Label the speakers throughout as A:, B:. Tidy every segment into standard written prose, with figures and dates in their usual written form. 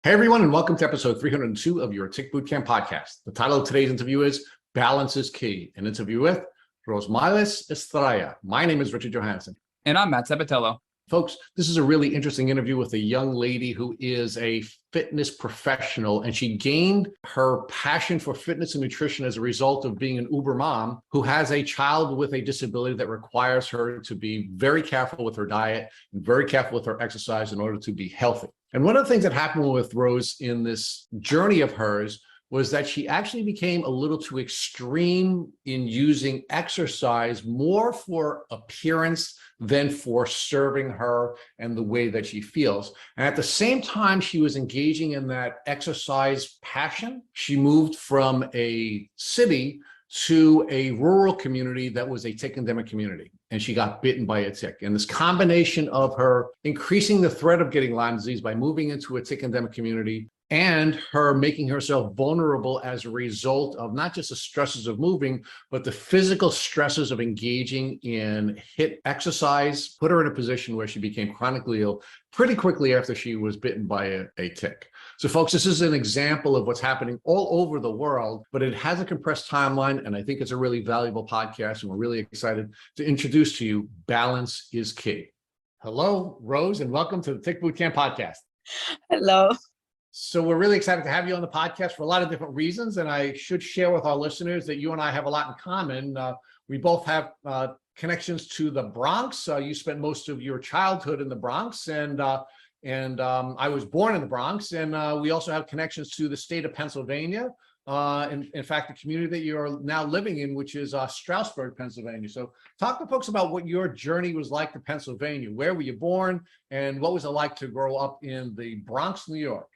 A: Hey everyone, and welcome to episode 302 of your Tick Bootcamp podcast. The title of today's interview is Balance is Key, an interview with Rosmeyris Estrella. My name is Richard Johansson.
B: And I'm Matt Sabatello.
A: Folks, this is a really interesting interview with a young lady who is a fitness professional, and she gained her passion for fitness and nutrition as a result of being an Uber mom who has a child with a disability that requires her to be very careful with her diet and very careful with her exercise in order to be healthy. And one of the things that happened with Rose in this journey of hers was that she actually became a little too extreme in using exercise more for appearance than for serving her and the way that she feels. And at the same time she was engaging in that exercise passion, she moved from a city to a rural community that was a tick endemic community, and she got bitten by a tick. And this combination of her increasing the threat of getting Lyme disease by moving into a tick endemic community and her making herself vulnerable as a result of not just the stresses of moving, but the physical stresses of engaging in HIIT exercise, put her in a position where she became chronically ill pretty quickly after she was bitten by a tick. So folks, this is an example of what's happening all over the world, but it has a compressed timeline, and I think it's a really valuable podcast, and we're really excited to introduce to you Balance is Key. Hello, Rose, and welcome to the Tick Bootcamp podcast.
C: Hello.
A: So we're really excited to have you on the podcast for a lot of different reasons, and I should share with our listeners that you and I have a lot in common. We both have connections to the Bronx. You spent most of your childhood in the Bronx, and I was born in the Bronx, and we also have connections to the state of Pennsylvania. In fact, the community that you're now living in, which is Stroudsburg, Pennsylvania. So talk to folks about what your journey was like to Pennsylvania. Where were you born, and what was it like to grow up in the Bronx, New York?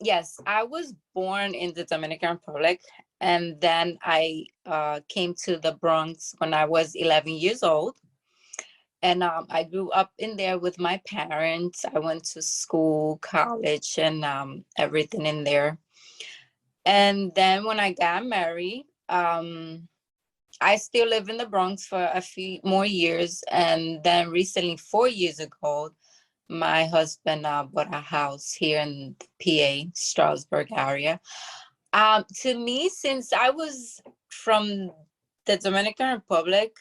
C: Yes, I was born in the Dominican Republic, and then I came to the Bronx when I was 11 years old. And I grew up in there with my parents. I went to school, college, and everything in there. And then when I got married, I still live in the Bronx for a few more years. And then recently, 4 years ago, my husband bought a house here in PA, Stroudsburg area. To me, since I was from the Dominican Republic,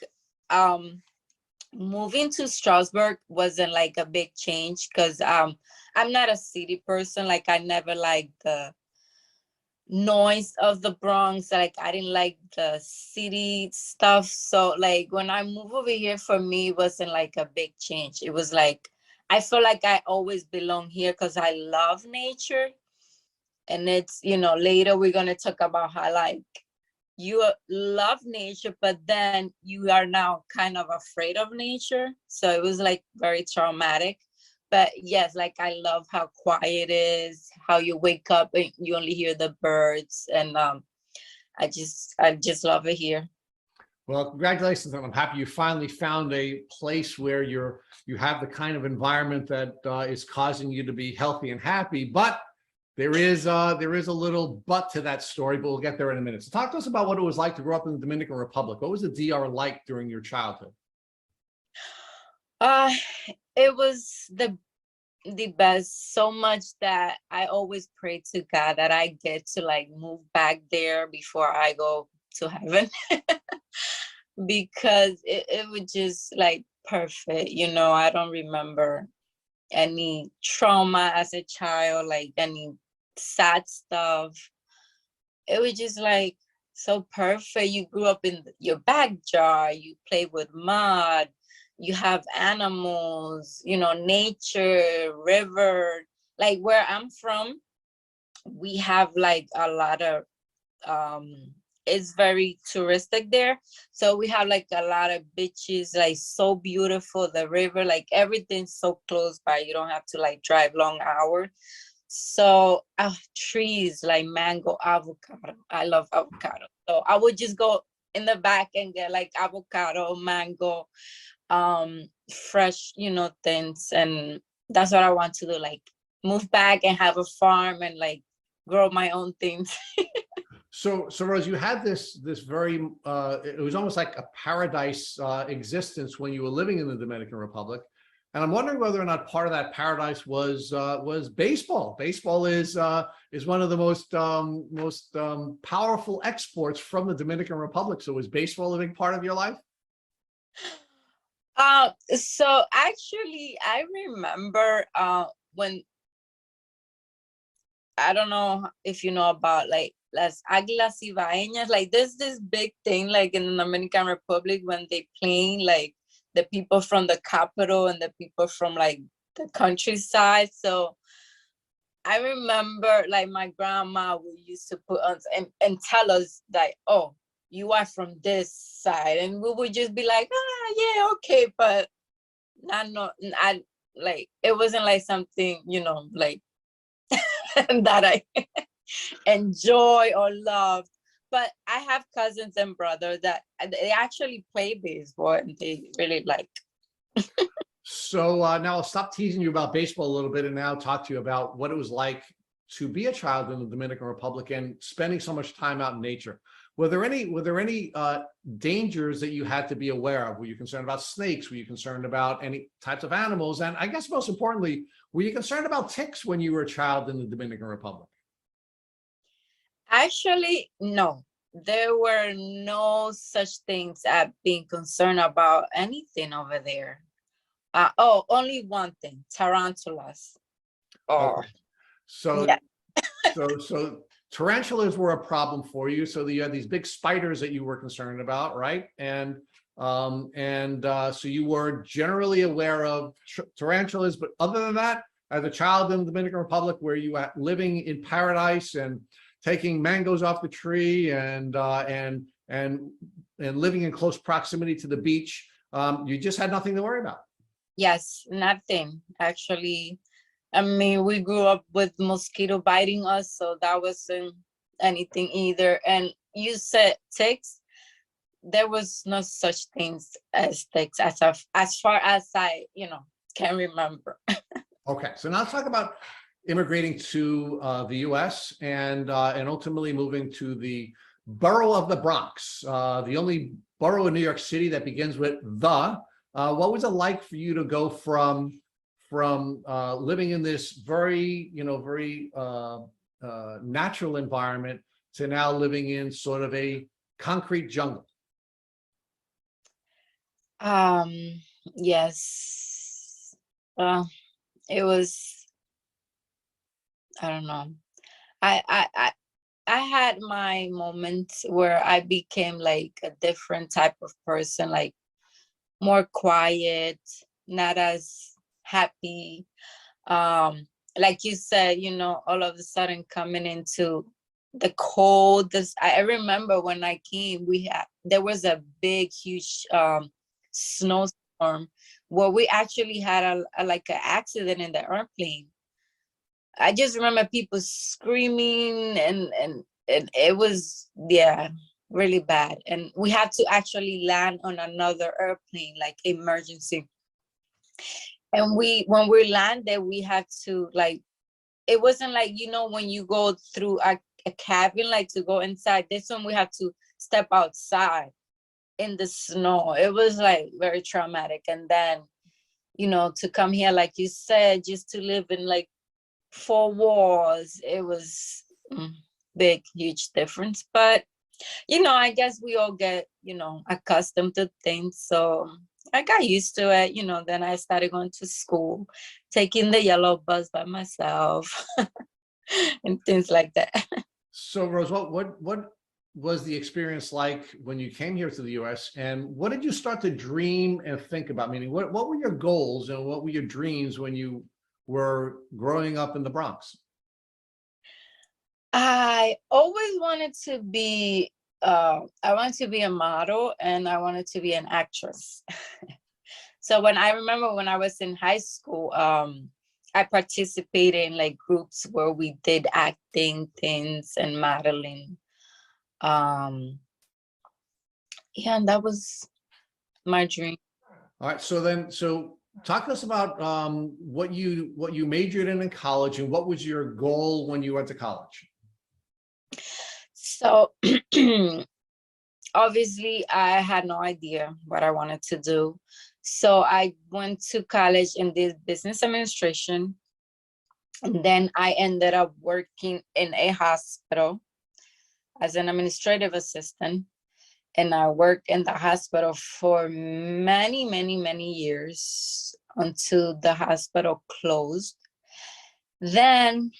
C: moving to Stroudsburg wasn't like a big change because I'm not a city person. Like, I never liked the noise of the Bronx. Like, I didn't like the city stuff. So like when I moved over here, for me, it wasn't like a big change. It was like I feel like I always belong here because I love nature. And it's, later we're going to talk about how like you love nature, but then you are now kind of afraid of nature. So it was like very traumatic. But yes, like I love how quiet it is, how you wake up and you only hear the birds. And I just love it here.
A: Well, congratulations, and I'm happy you finally found a place where you have the kind of environment that is causing you to be healthy and happy. But there is a little but to that story, but we'll get there in a minute. So talk to us about what it was like to grow up in the Dominican Republic. What was the DR like during your childhood?
C: It was the best, so much that I always pray to God that I get to like move back there before I go to heaven. Because it was just like perfect. I don't remember any trauma as a child, like any sad stuff. It was just like so perfect. You grew up in your backyard, you play with mud, you have animals, nature, river. Like where I'm from, we have like a lot of it's very touristic there. So we have like a lot of beaches, like so beautiful, the river, like everything's so close by. You don't have to like drive long hours. So trees like mango, avocado. I love avocado. So I would just go in the back and get like avocado, mango, fresh, things. And that's what I want to do, like move back and have a farm and like grow my own things.
A: So Rose, you had this very, it was almost like a paradise existence when you were living in the Dominican Republic. And I'm wondering whether or not part of that paradise was baseball. Baseball is one of the most powerful exports from the Dominican Republic. So was baseball a big part of your life?
C: So actually, I remember when, I don't know if you know about like las águilas ibaeñas, like there's this big thing like in the Dominican Republic when they playing like the people from the capital and the people from like the countryside. So I remember like my grandma would used to put on and tell us like, oh, you are from this side, and we would just be like, ah, yeah, okay, but I like it wasn't like something, like that I enjoy or love. But I have cousins and brothers that they actually play baseball and they really like.
A: So now I'll stop teasing you about baseball a little bit and now talk to you about what it was like to be a child in the Dominican Republic and spending so much time out in nature. Were there any dangers that you had to be aware of? Were you concerned about snakes? Were you concerned about any types of animals? And I guess most importantly, were you concerned about ticks when you were a child in the Dominican Republic?
C: Actually, no. There were no such things as being concerned about anything over there. Only one thing, tarantulas. Oh,
A: Okay. So,
C: yeah.
A: so tarantulas were a problem for you. So you had these big spiders that you were concerned about, right? And so you were generally aware of tarantulas, but other than that, as a child in the Dominican Republic, where you were living in paradise and taking mangoes off the tree and living in close proximity to the beach, you just had nothing to worry about.
C: Yes, nothing. Actually, I mean, we grew up with mosquito biting us, so that wasn't anything either. And you said ticks. There was no such things as ticks as far as I, can remember.
A: Okay, so now let's talk about immigrating to the U.S. and ultimately moving to the borough of the Bronx, the only borough in New York City that begins with the. What was it like for you to go from living in this very natural environment to now living in sort of a concrete jungle?
C: Yes. It was, I don't know. I had my moments where I became like a different type of person, like more quiet, not as happy. Like you said, all of a sudden coming into the cold. I remember when I came, there was a big, huge snowstorm where we actually had like an accident in the airplane. I just remember people screaming and it was, yeah, really bad. And we had to actually land on another airplane, like emergency. And when we landed, we had to like, it wasn't like, when you go through a cabin, like to go inside. This one, we had to step outside in the snow. It was like very traumatic. And then, to come here, like you said, just to live in like 4 walls, it was big, huge difference. But, I guess we all get, accustomed to things. So I got used to it, then I started going to school, taking the yellow bus by myself and things like that.
A: So Rose, what was the experience like when you came here to the US, and what did you start to dream and think about? Meaning, what were your goals and what were your dreams when you were growing up in the Bronx?
C: I always wanted to be I wanted to be a model and I wanted to be an actress. So when I remember when I was in high school, I participated in like groups where we did acting things and modeling. Yeah, and that was my dream.
A: All right, so talk to us about what you majored in college and what was your goal when you went to college?
C: So obviously I had no idea what I wanted to do. So I went to college in this business administration. And then I ended up working in a hospital as an administrative assistant. And I worked in the hospital for many, many, many years until the hospital closed. Then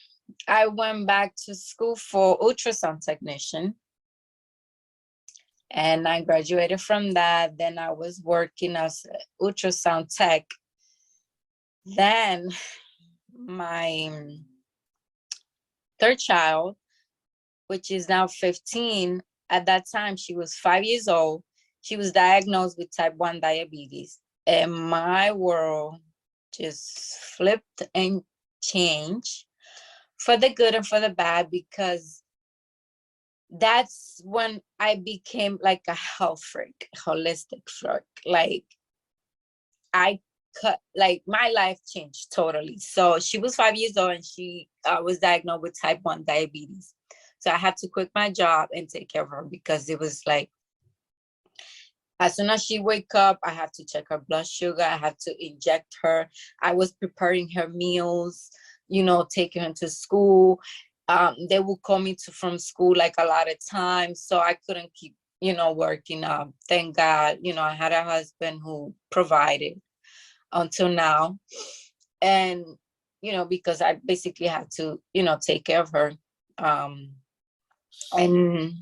C: I went back to school for ultrasound technician. And I graduated from that. Then I was working as ultrasound tech. Then my third child, which is now 15, at that time she was 5 years old. She was diagnosed with type 1 diabetes. And my world just flipped and changed for the good and for the bad, because that's when I became like a health freak, holistic freak. Like my life changed totally. So she was 5 years old and she was diagnosed with type 1 diabetes. So I had to quit my job and take care of her, because it was like, as soon as she wake up, I have to check her blood sugar. I have to inject her. I was preparing her meals, taking her to school. They would call me from school like a lot of times. So I couldn't keep, working. Thank God, I had a husband who provided until now. And, because I basically had to, take care of her. And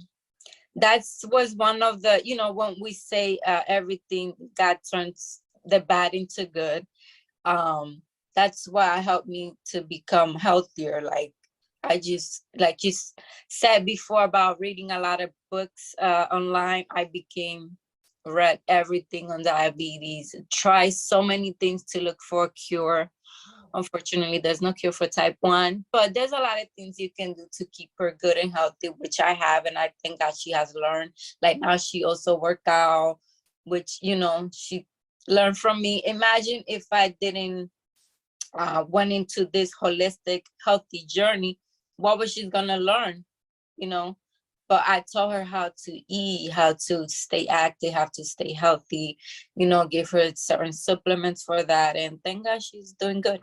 C: that was one of the, when we say everything, God turns the bad into good. That's why it helped me to become healthier. Like you said before about reading a lot of books online, I read everything on diabetes, try so many things to look for a cure. Unfortunately, there's no cure for type 1, but there's a lot of things you can do to keep her good and healthy, which I have, and I think that she has learned. Like now she also work out, which, she learned from me. Imagine if I didn't went into this holistic, healthy journey, what was she gonna learn, But I taught her how to eat, how to stay active, how to stay healthy, give her certain supplements for that. And thank God she's doing good.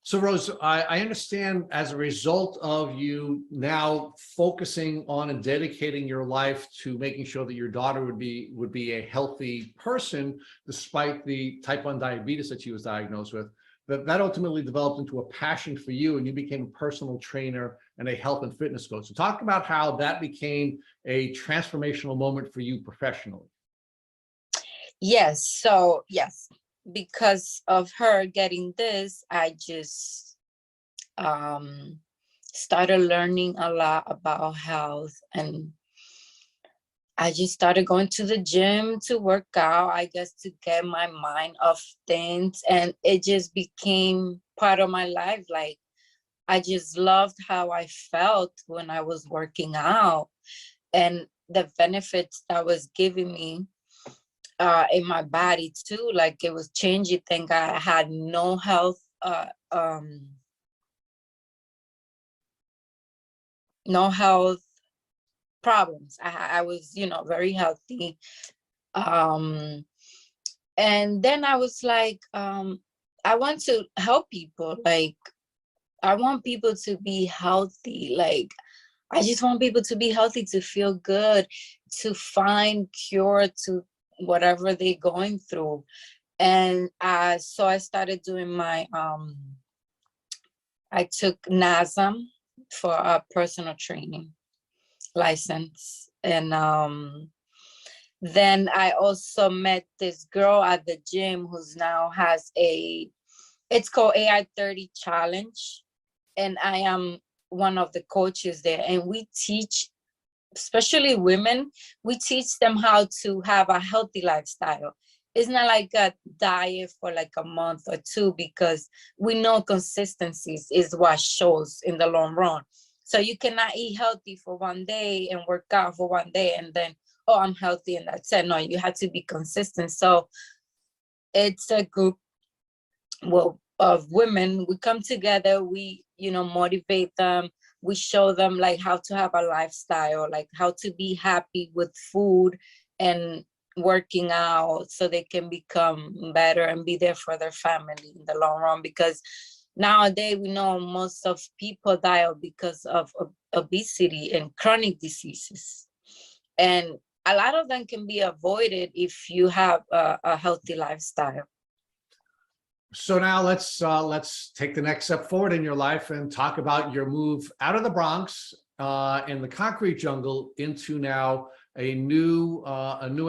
A: So Rose, I understand as a result of you now focusing on and dedicating your life to making sure that your daughter would be a healthy person, despite the type 1 diabetes that she was diagnosed with, that ultimately developed into a passion for you, and you became a personal trainer and a health and fitness coach. So talk about how that became a transformational moment for you professionally.
C: Yes. So yes, because of her getting this, I just started learning a lot about health, and I just started going to the gym to work out, I guess, to get my mind off things. And it just became part of my life. Like, I just loved how I felt when I was working out, and the benefits that was giving me in my body too. Like, it was changing. Thank God I had no health problems. I was, very healthy. And then I was like, I want to help people. Like, I want people to be healthy. Like, I just want people to be healthy, to feel good, to find cure to whatever they're going through. And so I started doing my, I took NASM for a personal training license. And then I also met this girl at the gym who's now has it's called AI 30 Challenge. And I am one of the coaches there. And we teach, especially women, we teach them how to have a healthy lifestyle. It's not like a diet for like a month or two, because we know consistency is what shows in the long run. So you cannot eat healthy for one day and work out for one day and then, oh, I'm healthy and that's it. No, you have to be consistent. So it's a group of women. We come together, we, motivate them. We show them like how to have a lifestyle, like how to be happy with food and working out so they can become better and be there for their family in the long run. Because nowadays we know most of people die because of obesity and chronic diseases, and a lot of them can be avoided if you have a healthy lifestyle.
A: So now let's take the next step forward in your life and talk about your move out of the Bronx in the concrete jungle into now a new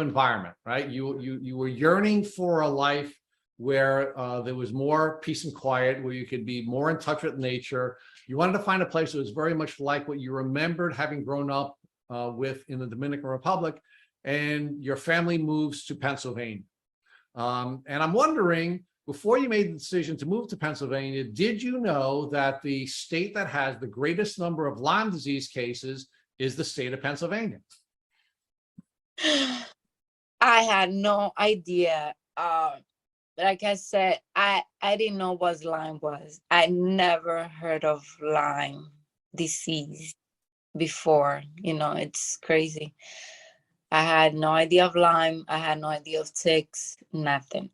A: environment, right? You were yearning for a life where there was more peace and quiet, where you could be more in touch with nature. You wanted to find a place that was very much like what you remembered having grown up with in the Dominican Republic, and your family moves to Pennsylvania. And I'm wondering, before you made the decision to move to Pennsylvania, did you know that the state that has the greatest number of Lyme disease cases is the state of Pennsylvania?
C: I had no idea. Like I said, I didn't know what Lyme was. I never heard of Lyme disease before. You know, it's crazy. I had no idea of Lyme. I had no idea of ticks, nothing.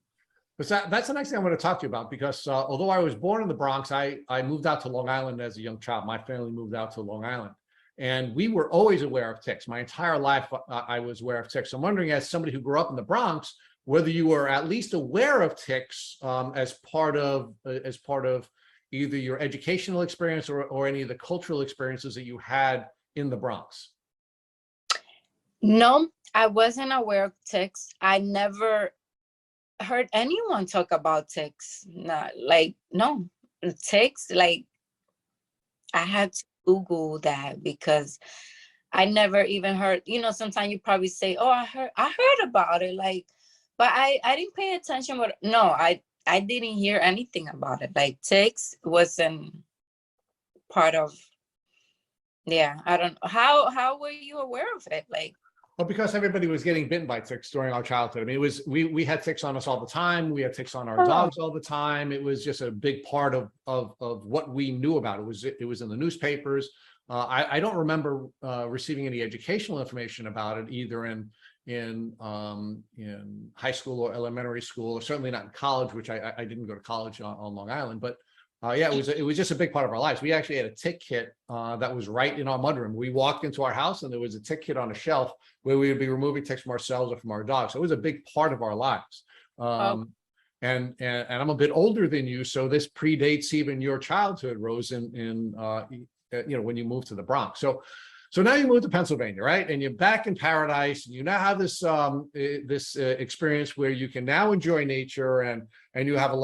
A: That's the next thing I want to talk to you about, because although I was born in the Bronx, I moved out to Long Island as a young child. My family moved out to Long Island, and we were always aware of ticks. My entire life, I was aware of ticks. So I'm wondering, as somebody who grew up in the Bronx, whether you were at least aware of ticks as part of either your educational experience or any of the cultural experiences that you had in the Bronx.
C: No, I wasn't aware of ticks. I never heard anyone talk about ticks. No, ticks, like I had to Google that because I never even heard, you know, sometimes you probably say, oh, I heard about it, like, but I didn't pay attention. But no, I didn't hear anything about it. Like ticks wasn't part of, yeah, I don't know. How were you aware of it? Like,
A: well, because everybody was getting bitten by ticks during our childhood. I mean, it was we had ticks on us all the time. We had ticks on our dogs all the time. It was just a big part of what we knew about. It was in the newspapers. I don't remember receiving any educational information about it either in high school or elementary school, or certainly not in college, which I didn't go to college on Long Island. But yeah, it was just a big part of our lives. We actually had a tick kit that was right in our mudroom. We walked into our house and there was a tick kit on a shelf where we would be removing ticks from ourselves or from our dogs. So it was a big part of our lives. And I'm a bit older than you, so this predates even your childhood, Rose, in you know, when you moved to the Bronx. So now you moved to Pennsylvania, right? And you're back in paradise. And you now have this experience where you can now enjoy nature and you have a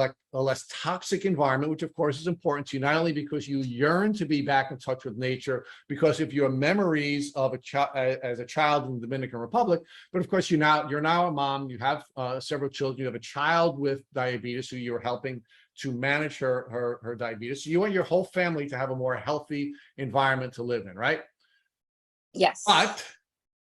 A: less toxic environment, which of course is important to you, not only because you yearn to be back in touch with nature, because of your memories of as a child in the Dominican Republic, but of course you're now a mom. You have several children. You have a child with diabetes who you're helping to manage her diabetes. So you want your whole family to have a more healthy environment to live in, right?
C: yes.
A: But,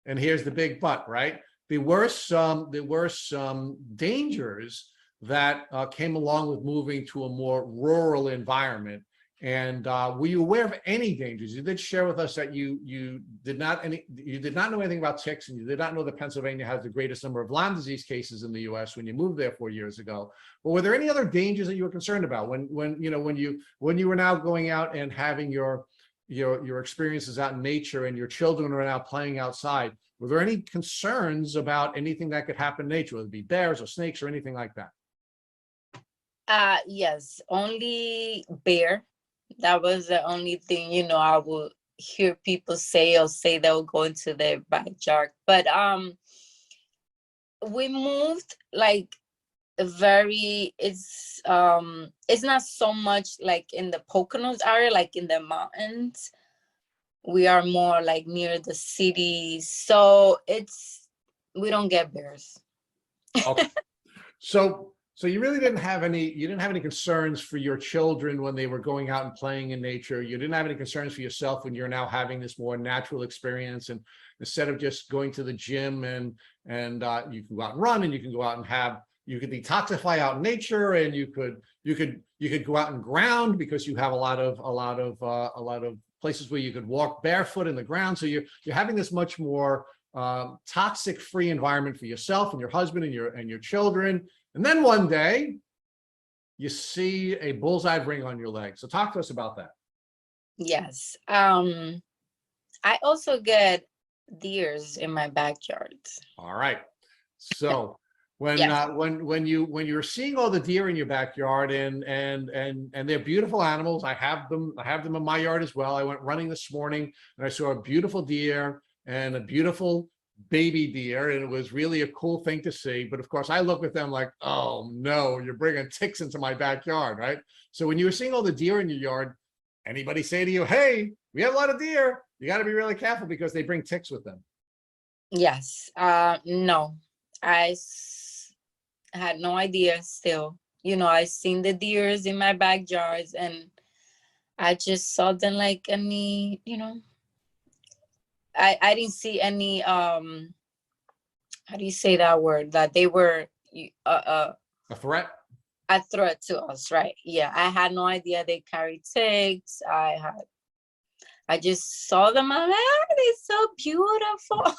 A: and here's the big but, right? There were some dangers that came along with moving to a more rural environment. And were you aware of any dangers? You did share with us that you did not know anything about ticks, and you did not know that Pennsylvania has the greatest number of Lyme disease cases in the U.S. when you moved there 4 years ago. But were there any other dangers that you were concerned about when you were now going out and having your experiences out in nature and your children are now playing outside? Were there any concerns about anything that could happen in nature, whether it be bears or snakes or anything like that?
C: Yes, only bear. That was the only thing, you know, I would hear people say they'll go into their backyard. But we moved like it's not so much like in the Poconos area, like in the mountains. We are more like near the city, so we don't get bears.
A: Okay. So you really didn't have any concerns for your children when they were going out and playing in nature. You didn't have any concerns for yourself when you're now having this more natural experience, and instead of just going to the gym and you can go out and run, and you can go out and you could detoxify out in nature, and you could go out and ground because you have a lot of places where you could walk barefoot in the ground. So you're having this much more toxic-free environment for yourself and your husband and your children. And then one day, you see a bullseye ring on your leg. So talk to us about that.
C: Yes. I also get deers in my backyard.
A: All right. So when
C: Yes.
A: when you're seeing all the deer in your backyard and they're beautiful animals, I have them in my yard as well. I went running this morning and I saw a beautiful deer and a beautiful baby deer, and it was really a cool thing to see. But of course, I look at them like, oh no, you're bringing ticks into my backyard, right? So when you were seeing all the deer in your yard, anybody say to you, hey, we have a lot of deer, you got to be really careful because they bring ticks with them?
C: Yes. No, had no idea still. I seen the deers in my backyards and I just saw them like any, I didn't see any, how do you say that word? That they were
A: A threat?
C: a threat to us, right? Yeah, I had no idea they carried ticks. I just saw them. I'm like, they're so beautiful,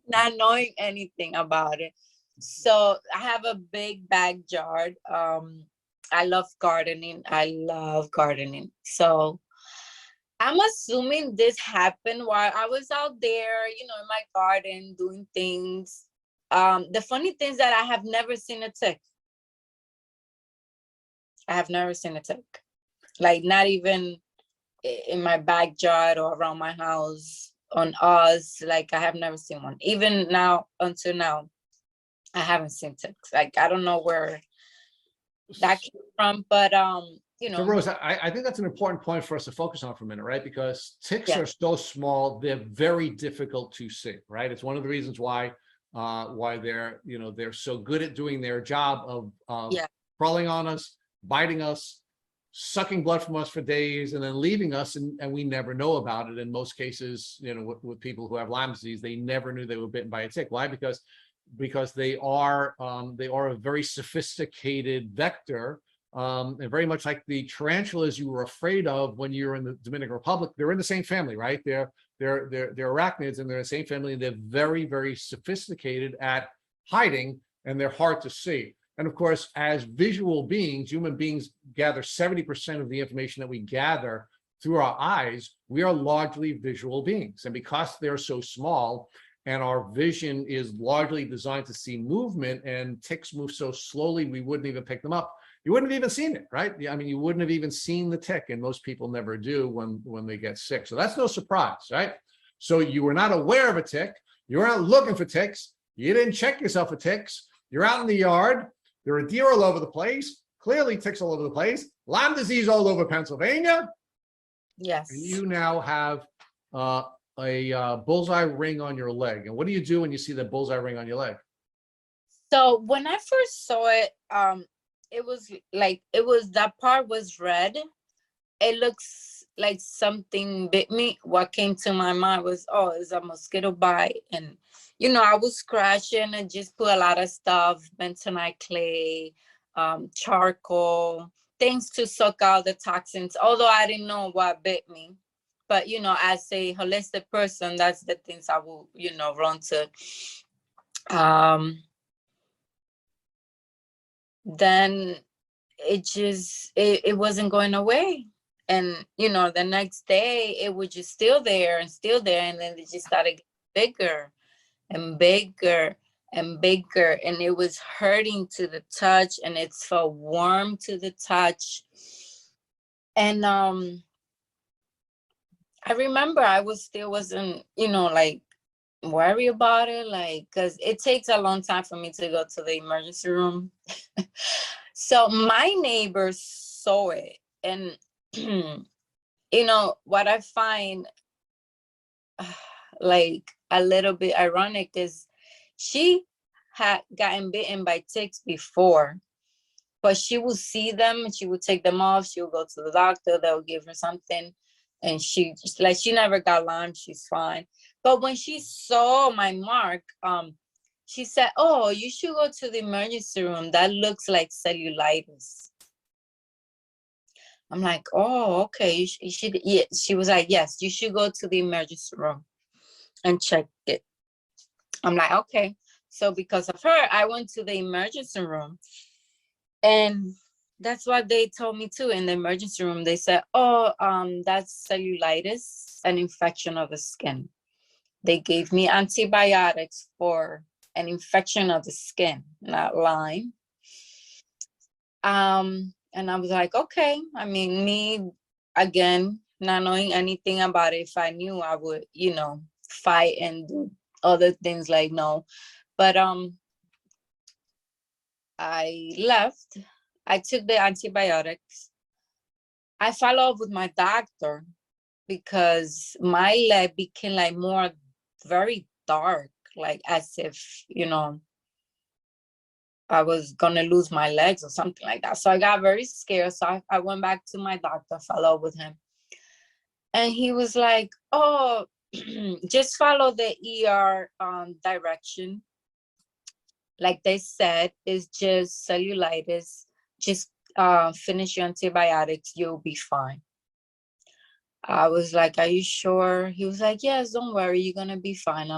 C: not knowing anything about it. So I have a big backyard. I love gardening. So I'm assuming this happened while I was out there, in my garden doing things. The funny thing is that I have never seen a tick. I have never seen a tick. Like not even in my backyard or around my house on us. Like I have never seen one. Even now, until now, I haven't seen ticks. Like I don't know where that came from, but
A: So Rose, I think that's an important point for us to focus on for a minute, right? Because ticks
C: Yeah.
A: are so small, they're very difficult to see, right? It's one of the reasons why they're so good at doing their job of
C: Yeah.
A: crawling on us, biting us, sucking blood from us for days, and then leaving us, and we never know about it. In most cases, with people who have Lyme disease, they never knew they were bitten by a tick. Why? Because they are a very sophisticated vector. And very much like the tarantulas you were afraid of when you were in the Dominican Republic, they're in the same family, right? They're arachnids, and they're in the same family, and they're very, very sophisticated at hiding, and they're hard to see. And of course, as visual beings, human beings gather 70% of the information that we gather through our eyes. We are largely visual beings, and because they're so small, and our vision is largely designed to see movement, and ticks move so slowly, we wouldn't even pick them up. You wouldn't have even seen it, right? I mean, you wouldn't have even seen the tick, and most people never do when they get sick. So that's no surprise, right? So you were not aware of a tick. You were not looking for ticks. You didn't check yourself for ticks. You're out in the yard. There are deer all over the place. Clearly ticks all over the place. Lyme disease all over Pennsylvania.
C: Yes.
A: And you now have a bullseye ring on your leg. And what do you do when you see the bullseye ring on your leg?
C: So when I first saw it, that part was red. It looks like something bit me. What came to my mind was, oh, it's a mosquito bite. And, I was scratching and just put a lot of stuff, bentonite clay, charcoal, things to suck out the toxins, although I didn't know what bit me. But, as a holistic person, that's the things I will, run to. Then it wasn't going away. And, the next day it was just still there. And then it just started getting bigger and bigger and bigger. And it was hurting to the touch, and it felt warm to the touch. And I remember I wasn't, like worry about it, like, because it takes a long time for me to go to the emergency room. So my neighbors saw it, and what I find like a little bit ironic is she had gotten bitten by ticks before, but she will see them, she will take them off, she will go to the doctor, they'll give her something, and she never got Lyme, she's fine. But when she saw my mark, she said, oh, you should go to the emergency room, that looks like cellulitis. I'm like, oh, okay. You should, yeah. She was like, yes, you should go to the emergency room. and checked it. I'm like, okay. So because of her, I went to the emergency room, and that's what they told me too. In the emergency room, they said, oh, that's cellulitis, an infection of the skin. They gave me antibiotics for an infection of the skin, not Lyme. And I was like, okay. I mean, me, again, not knowing anything about it. If I knew, I would, fight and do other things like no. But I left. I took the antibiotics. I followed up with my doctor because my leg became like more very dark, like as if, I was gonna lose my legs or something like that. So I got very scared. So I went back to my doctor, followed up with him. And he was like, oh, just follow the ER direction. Like they said, it's just cellulitis. Just finish your antibiotics, you'll be fine. I was like, are you sure? He was like, yes, don't worry, you're gonna be fine.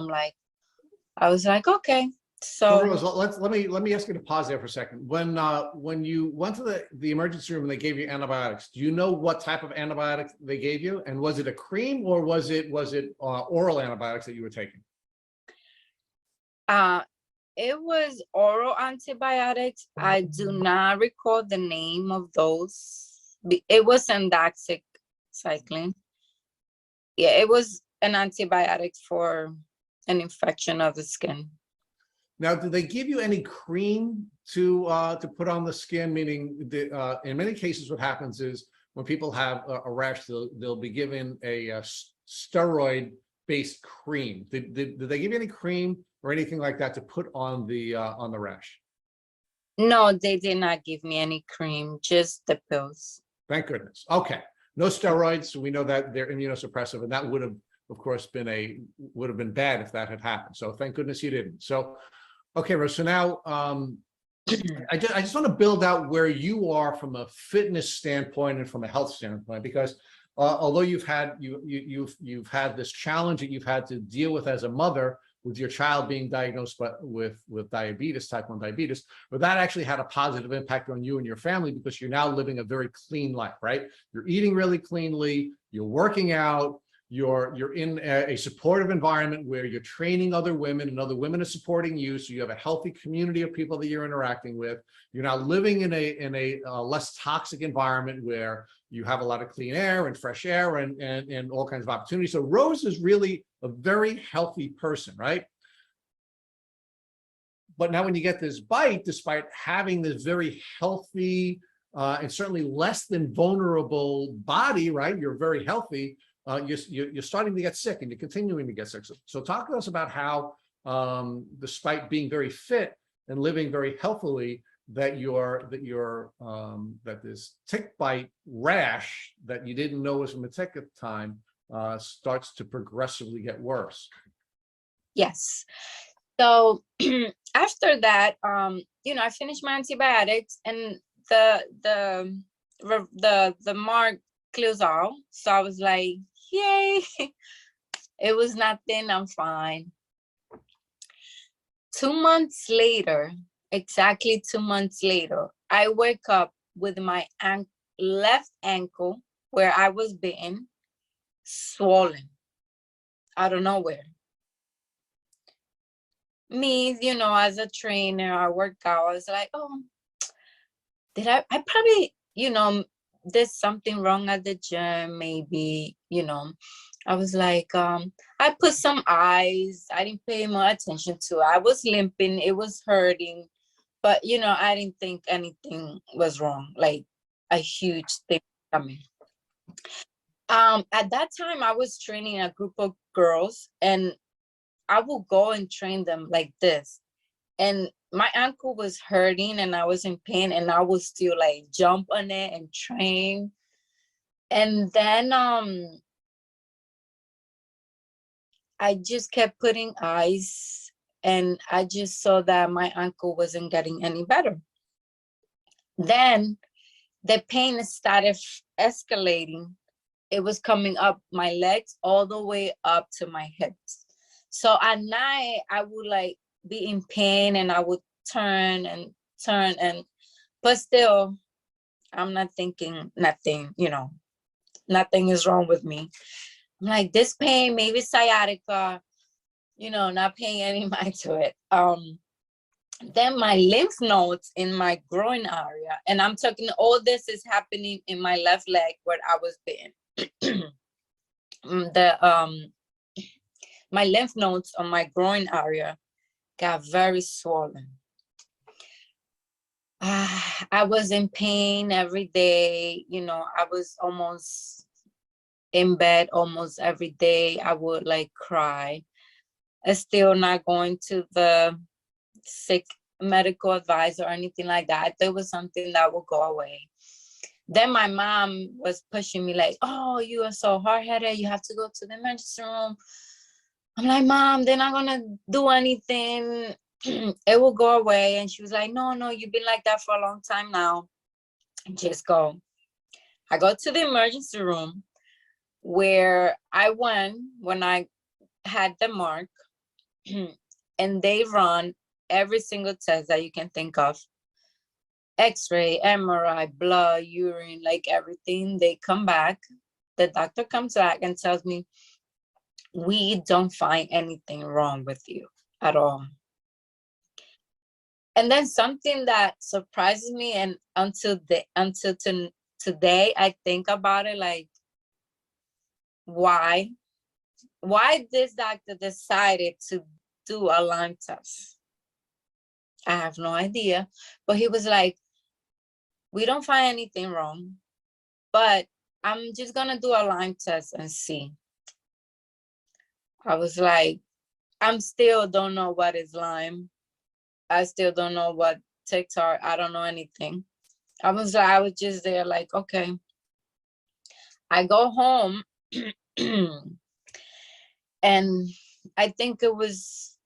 C: I was like, okay.
A: So Rose, let me ask you to pause there for a second. When you went to the emergency room and they gave you antibiotics, do you know what type of antibiotics they gave you? And was it a cream or was it oral antibiotics that you were taking?
C: It was oral antibiotics. I do not recall the name of those. It was cycline. Yeah, it was an antibiotic for an infection of the skin.
A: Now, did they give you any cream to put on the skin? Meaning, in many cases, what happens is when people have a rash, they'll be given a steroid-based cream. Did they give you any cream or anything like that to put on the rash?
C: No, they did not give me any cream, just the pills.
A: Thank goodness. Okay, no steroids. So we know that they're immunosuppressive, and that would have, of course, been bad if that had happened. So thank goodness you didn't. So. Okay, Rose. So now I just want to build out where you are from a fitness standpoint and from a health standpoint, because although you've had this challenge that you've had to deal with as a mother with your child being diagnosed with diabetes, type 1 diabetes, but that actually had a positive impact on you and your family because you're now living a very clean life, right? You're eating really cleanly, you're working out, you're in a supportive environment where you're training other women and other women are supporting you. So you have a healthy community of people that you're interacting with. You're now living in a less toxic environment where you have a lot of clean air and fresh air and all kinds of opportunities. So Rose is really a very healthy person, right? But now when you get this bite, despite having this very healthy and certainly less than vulnerable body, right? You're very healthy. You're starting to get sick and you're continuing to get sick. So talk to us about how, despite being very fit and living very healthily, that this tick bite rash that you didn't know was from a tick at the time starts to progressively get worse. Yes.
C: So after that, I finished my antibiotics and the mark clears out. So I was like, yay, it was nothing, I'm fine. 2 months later, exactly 2 months later, I wake up with my left ankle where I was bitten, swollen out of nowhere. Me, as a trainer, I work out, I was like, oh, I probably, there's something wrong at the gym, maybe, I was like, I put some ice. I didn't pay more attention to it. I was limping, it was hurting, but I didn't think anything was wrong, like a huge thing coming. At that time, I was training a group of girls, and I would go and train them like this. And my ankle was hurting and I was in pain, and I would still like jump on it and train. And then I just kept putting ice, and I just saw that my ankle wasn't getting any better. Then the pain started escalating. It was coming up my legs all the way up to my hips. So at night I would like be in pain and I would turn and turn but still I'm not thinking nothing, nothing is wrong with me. I'm like, this pain, maybe sciatica, not paying any mind to it. Then my lymph nodes in my groin area, and I'm talking all this is happening in my left leg where I was bitten. My lymph nodes on my groin area got very swollen. I was in pain every day. I was almost in bed almost every day. I would like cry. I still not going to the sick medical advisor or anything like that. There was something that would go away. Then my mom was pushing me like, oh, you are so hard-headed. You have to go to the emergency room. I'm like, Mom, they're not gonna do anything. It will go away. And she was like, no, you've been like that for a long time now. Just go. I go to the emergency room where I went when I had the mark, and they run every single test that you can think of. X-ray, MRI, blood, urine, like everything. They come back. The doctor comes back and tells me, we don't find anything wrong with you at all. And then something that surprises me, and until today, I think about it, like, why this doctor decided to do a Lyme test? I have no idea. But he was like, we don't find anything wrong, but I'm just gonna do a Lyme test and see. I was like, I'm still don't know what is Lyme. I still don't know what ticks are. I don't know anything. I was just there like, okay. I go home and I think it was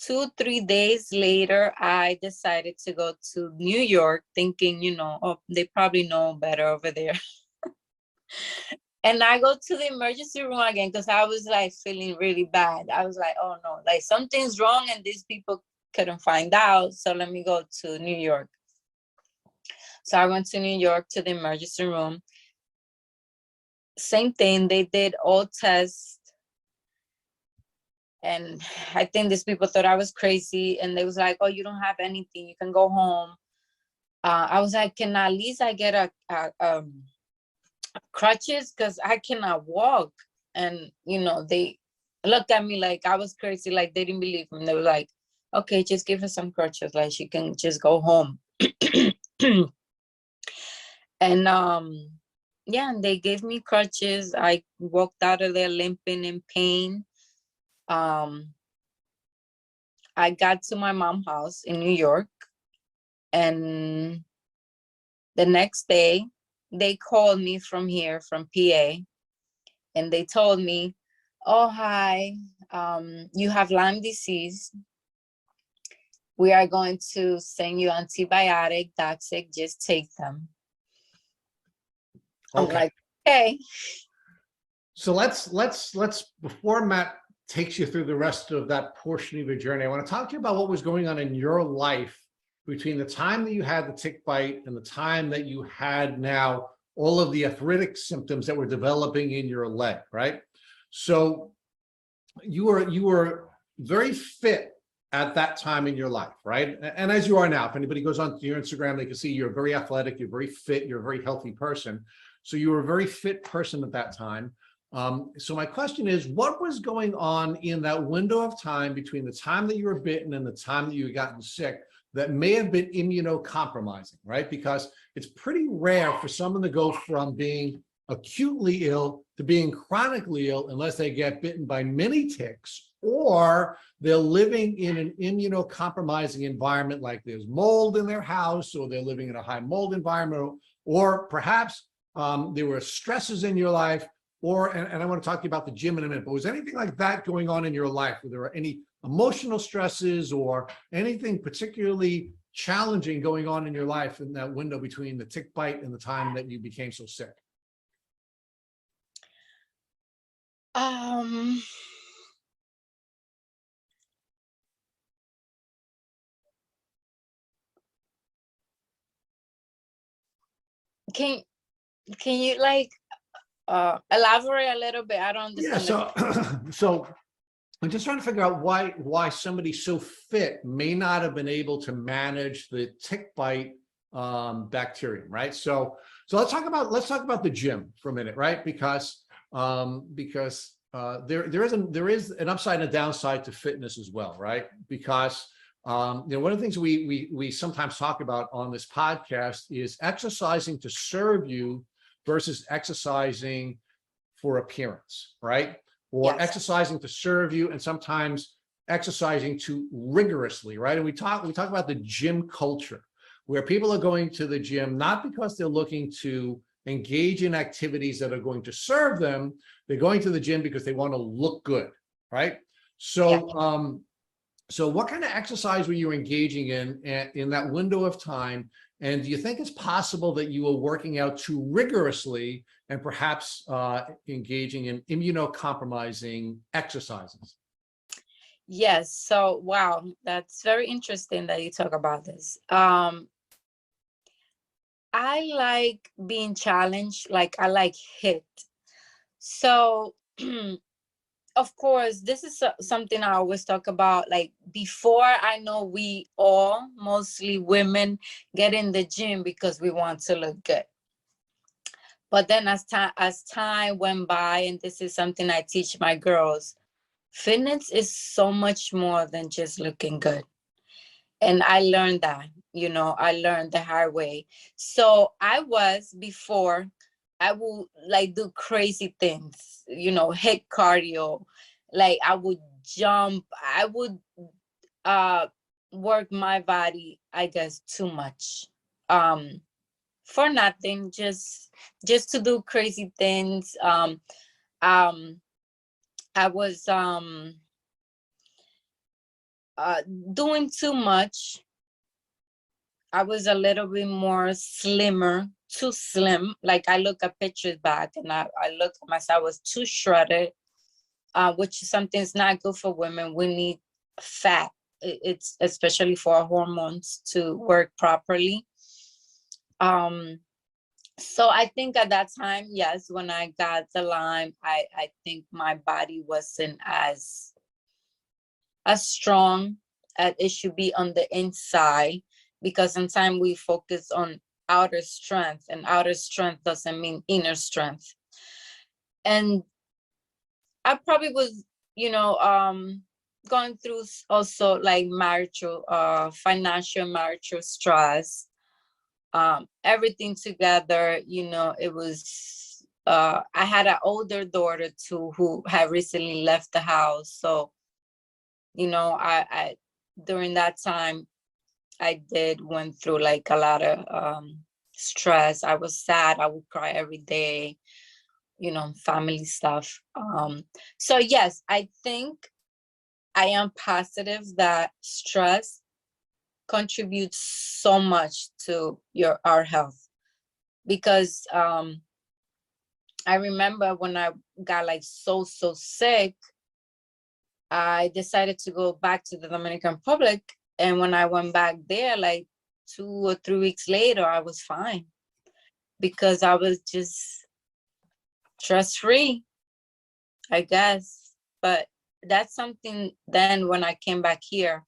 C: 2-3 days later, I decided to go to New York thinking, oh, they probably know better over there. And I go to the emergency room again because I was like feeling really bad. I was like, oh no, like something's wrong and these people couldn't find out. So let me go to New York. So I went to New York to the emergency room. Same thing, they did all tests. And I think these people thought I was crazy. And they was like, oh, you don't have anything, you can go home. I was like, can at least I get a crutches, because I cannot walk. And they looked at me like I was crazy, like they didn't believe me. They were like, okay, just give her some crutches, like she can just go home. And yeah, and they gave me crutches. I walked out of there limping in pain. I got to my mom's house in New York, and the next day they called me from here, from PA, and they told me, oh, hi, you have Lyme disease. We are going to send you antibiotic. That's it, just take them. Okay. I'm like, okay.
A: So let's before Matt takes you through the rest of that portion of your journey, I want to talk to you about what was going on in your life between the time that you had the tick bite and the time that you had now all of the arthritic symptoms that were developing in your leg, right? So you were very fit at that time in your life, right? And as you are now, if anybody goes on to your Instagram, they can see you're very athletic, you're very fit, you're a very healthy person. So you were a very fit person at that time. So my question is, what was going on in that window of time between the time that you were bitten and the time that you had gotten sick that may have been immunocompromising, right? Because it's pretty rare for someone to go from being acutely ill to being chronically ill unless they get bitten by many ticks, or they're living in an immunocompromising environment, like there's mold in their house, or they're living in a high mold environment, or perhaps there were stresses in your life, or, and I want to talk to you about the gym in a minute, but was anything like that going on in your life? Were there any emotional stresses or anything particularly challenging going on in your life in that window between the tick bite and the time that you became so sick?
C: can can you like elaborate a little bit? I don't
A: Yeah.
C: understand.
A: So I'm just trying to figure out why somebody so fit may not have been able to manage the tick bite bacterium, right? So let's talk about the gym for a minute, right? Because there is an upside and a downside to fitness as well, right? Because one of the things we sometimes talk about on this podcast is exercising to serve you versus exercising for appearance, right? Or
C: Yes.
A: exercising to serve you, and sometimes exercising too rigorously, right? And we talk about the gym culture, where people are going to the gym not because they're looking to engage in activities that are going to serve them. They're going to the gym because they want to look good, right? So,
C: Yeah.
A: so what kind of exercise were you engaging in that window of time? And do you think it's possible that you were working out too rigorously and perhaps engaging in immunocompromising exercises?
C: Yes. So, wow, that's very interesting that you talk about this. I like being challenged, like I like hit. So, of course, this is something I always talk about. Like before, I know we all, mostly women, get in the gym because we want to look good. But then as time went by, and this is something I teach my girls, fitness is so much more than just looking good. And I learned that, I learned the hard way. So before, I would like do crazy things, hit cardio, like I would jump, I would uh work my body, I guess, too much. For nothing, just to do crazy things. Um I was doing too much. I was a little bit more slimmer, too slim. Like I look at pictures back and I look at myself, I was too shredded, which is something that's not good for women. We need fat. It's especially for our hormones to work properly. So I think at that time, yes, when I got the Lyme, I think my body wasn't as strong as it should be on the inside, because sometimes we focus on outer strength, and outer strength doesn't mean inner strength. And I probably was, going through also like financial marital stress, everything together. It was, I had an older daughter too who had recently left the house. So, I during that time, I went through like a lot of stress. I was sad. I would cry every day, family stuff. So yes, I think I am positive that stress contributes so much to our health, because I remember when I got like so sick, I decided to go back to the Dominican Republic. And when I went back there, like 2 or 3 weeks later, I was fine, because I was just stress-free, I guess. But that's something, then when I came back here,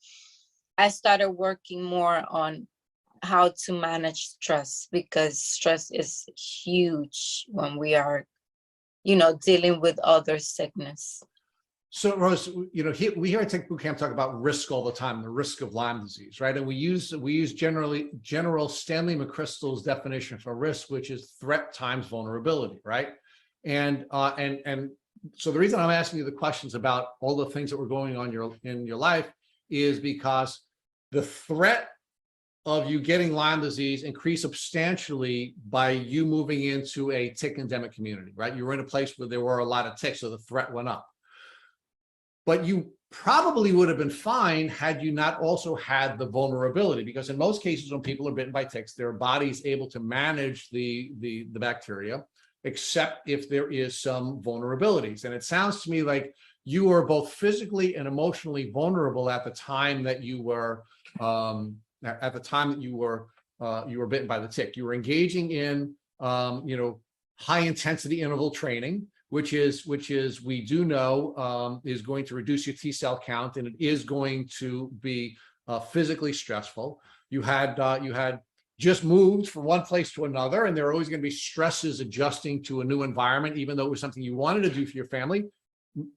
C: I started working more on how to manage stress, because stress is huge when we are, dealing with other sickness.
A: So Rose, we here at Tech Bootcamp talk about risk all the time, the risk of Lyme disease, right? And we use general Stanley McChrystal's definition for risk, which is threat times vulnerability, right? And so the reason I'm asking you the questions about all the things that were going on in your life is because the threat of you getting Lyme disease increased substantially by you moving into a tick endemic community, right? You were in a place where there were a lot of ticks, so the threat went up. But you probably would have been fine had you not also had the vulnerability, because in most cases when people are bitten by ticks, their body's able to manage the bacteria, except if there is some vulnerabilities. And it sounds to me like you were both physically and emotionally vulnerable at the time that you were you were bitten by the tick. You were engaging in high intensity interval training, which is we do know is going to reduce your T cell count, and it is going to be physically stressful. You had just moved from one place to another, and there are always going to be stresses adjusting to a new environment, even though it was something you wanted to do for your family.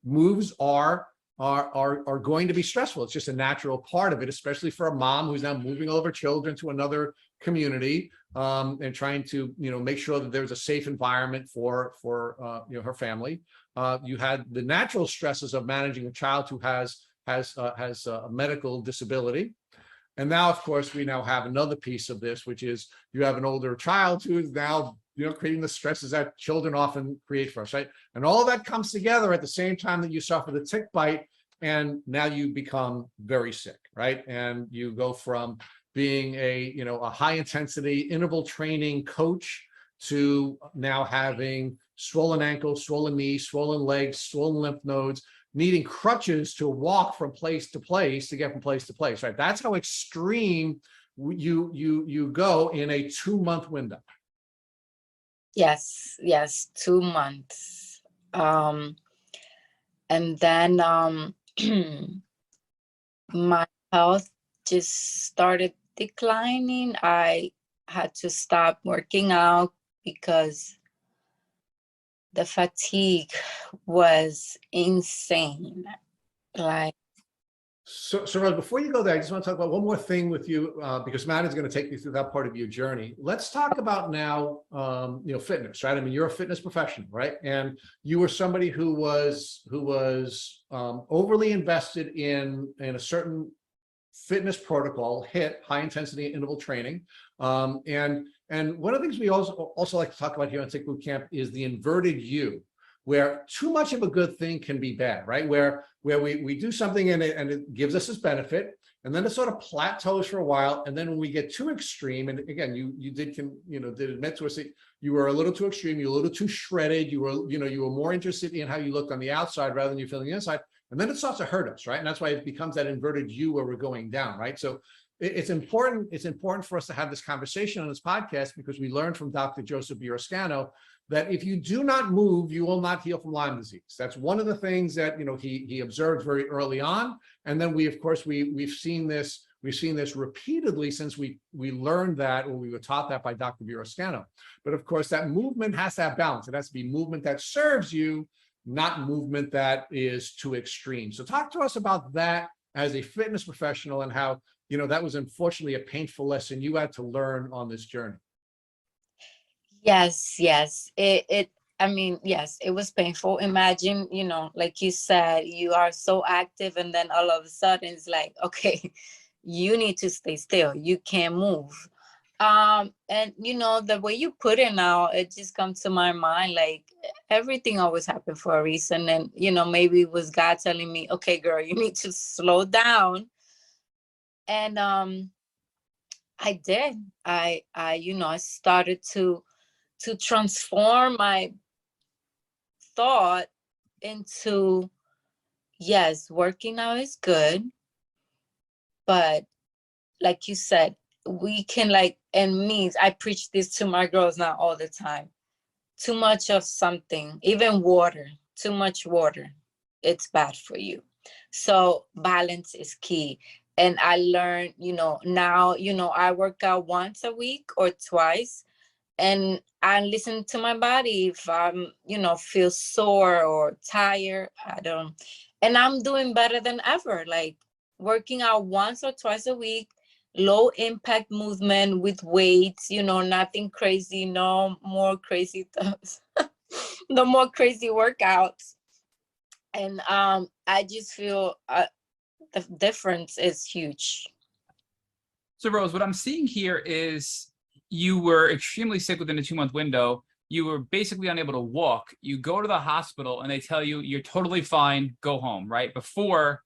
A: Moves are going to be stressful. It's just a natural part of it, especially for a mom who's now moving all of her children to another community, and trying to make sure that there's a safe environment for her family. You had the natural stresses of managing a child who has a medical disability. And now, of course, we now have another piece of this, which is you have an older child who is now creating the stresses that children often create for us, right? And all of that comes together at the same time that you suffer the tick bite, and now you become very sick, right? And you go from being a high intensity interval training coach to now having swollen ankles, swollen knees, swollen legs, swollen lymph nodes, needing crutches to walk from place to place to get from place to place, right? That's how extreme you go in a 2-month window.
C: Yes, 2 months. And then my health just started declining. I had to stop working out because the fatigue was insane.
A: So Rose, before you go there, I just want to talk about one more thing with you, because Matt is going to take you through that part of your journey. Let's talk about now, fitness, right? I mean, you're a fitness professional, right? And you were somebody who was overly invested in a certain fitness protocol, HIIT, high intensity interval training. And one of the things we also like to talk about here on Tick Boot Camp is the inverted U, where too much of a good thing can be bad, right? Where we do something and it gives us this benefit, and then it sort of plateaus for a while, and then when we get too extreme, and again, you did admit to us that you were a little too extreme, you were a little too shredded, you were more interested in how you looked on the outside rather than you feeling the inside, and then it starts to hurt us, right? And that's why it becomes that inverted U where we're going down, right? So it's important for us to have this conversation on this podcast, because we learned from Dr. Joseph Burrascano that if you do not move, you will not heal from Lyme disease. That's one of the things that he observed very early on, and then we've seen this repeatedly since we learned that, or we were taught that by Dr. Burrascano. But of course, that movement has to have balance. It has to be movement that serves you, not movement that is too extreme. So talk to us about that as a fitness professional, and how that was unfortunately a painful lesson you had to learn on this journey.
C: Yes. It was painful. Imagine, like you said, you are so active, and then all of a sudden it's like, okay, you need to stay still. You can't move. And the way you put it now, it just comes to my mind, like everything always happened for a reason. And, maybe it was God telling me, okay, girl, you need to slow down. And I did. I started to transform my thought into, yes, working out is good, but like you said, we can I preach this to my girls now all the time. Too much of something, even water, too much water, it's bad for you. So balance is key. And I learned, now, I work out once a week or twice, and I listen to my body. If I'm, feel sore or tired, and I'm doing better than ever. Like working out once or twice a week, low impact movement with weights, nothing crazy, no more crazy stuff, no more crazy workouts. And I just feel the difference is huge.
B: So Rose, what I'm seeing here is you were extremely sick within a 2-month window. You were basically unable to walk. You go to the hospital and they tell you you're totally fine, go home, right? Before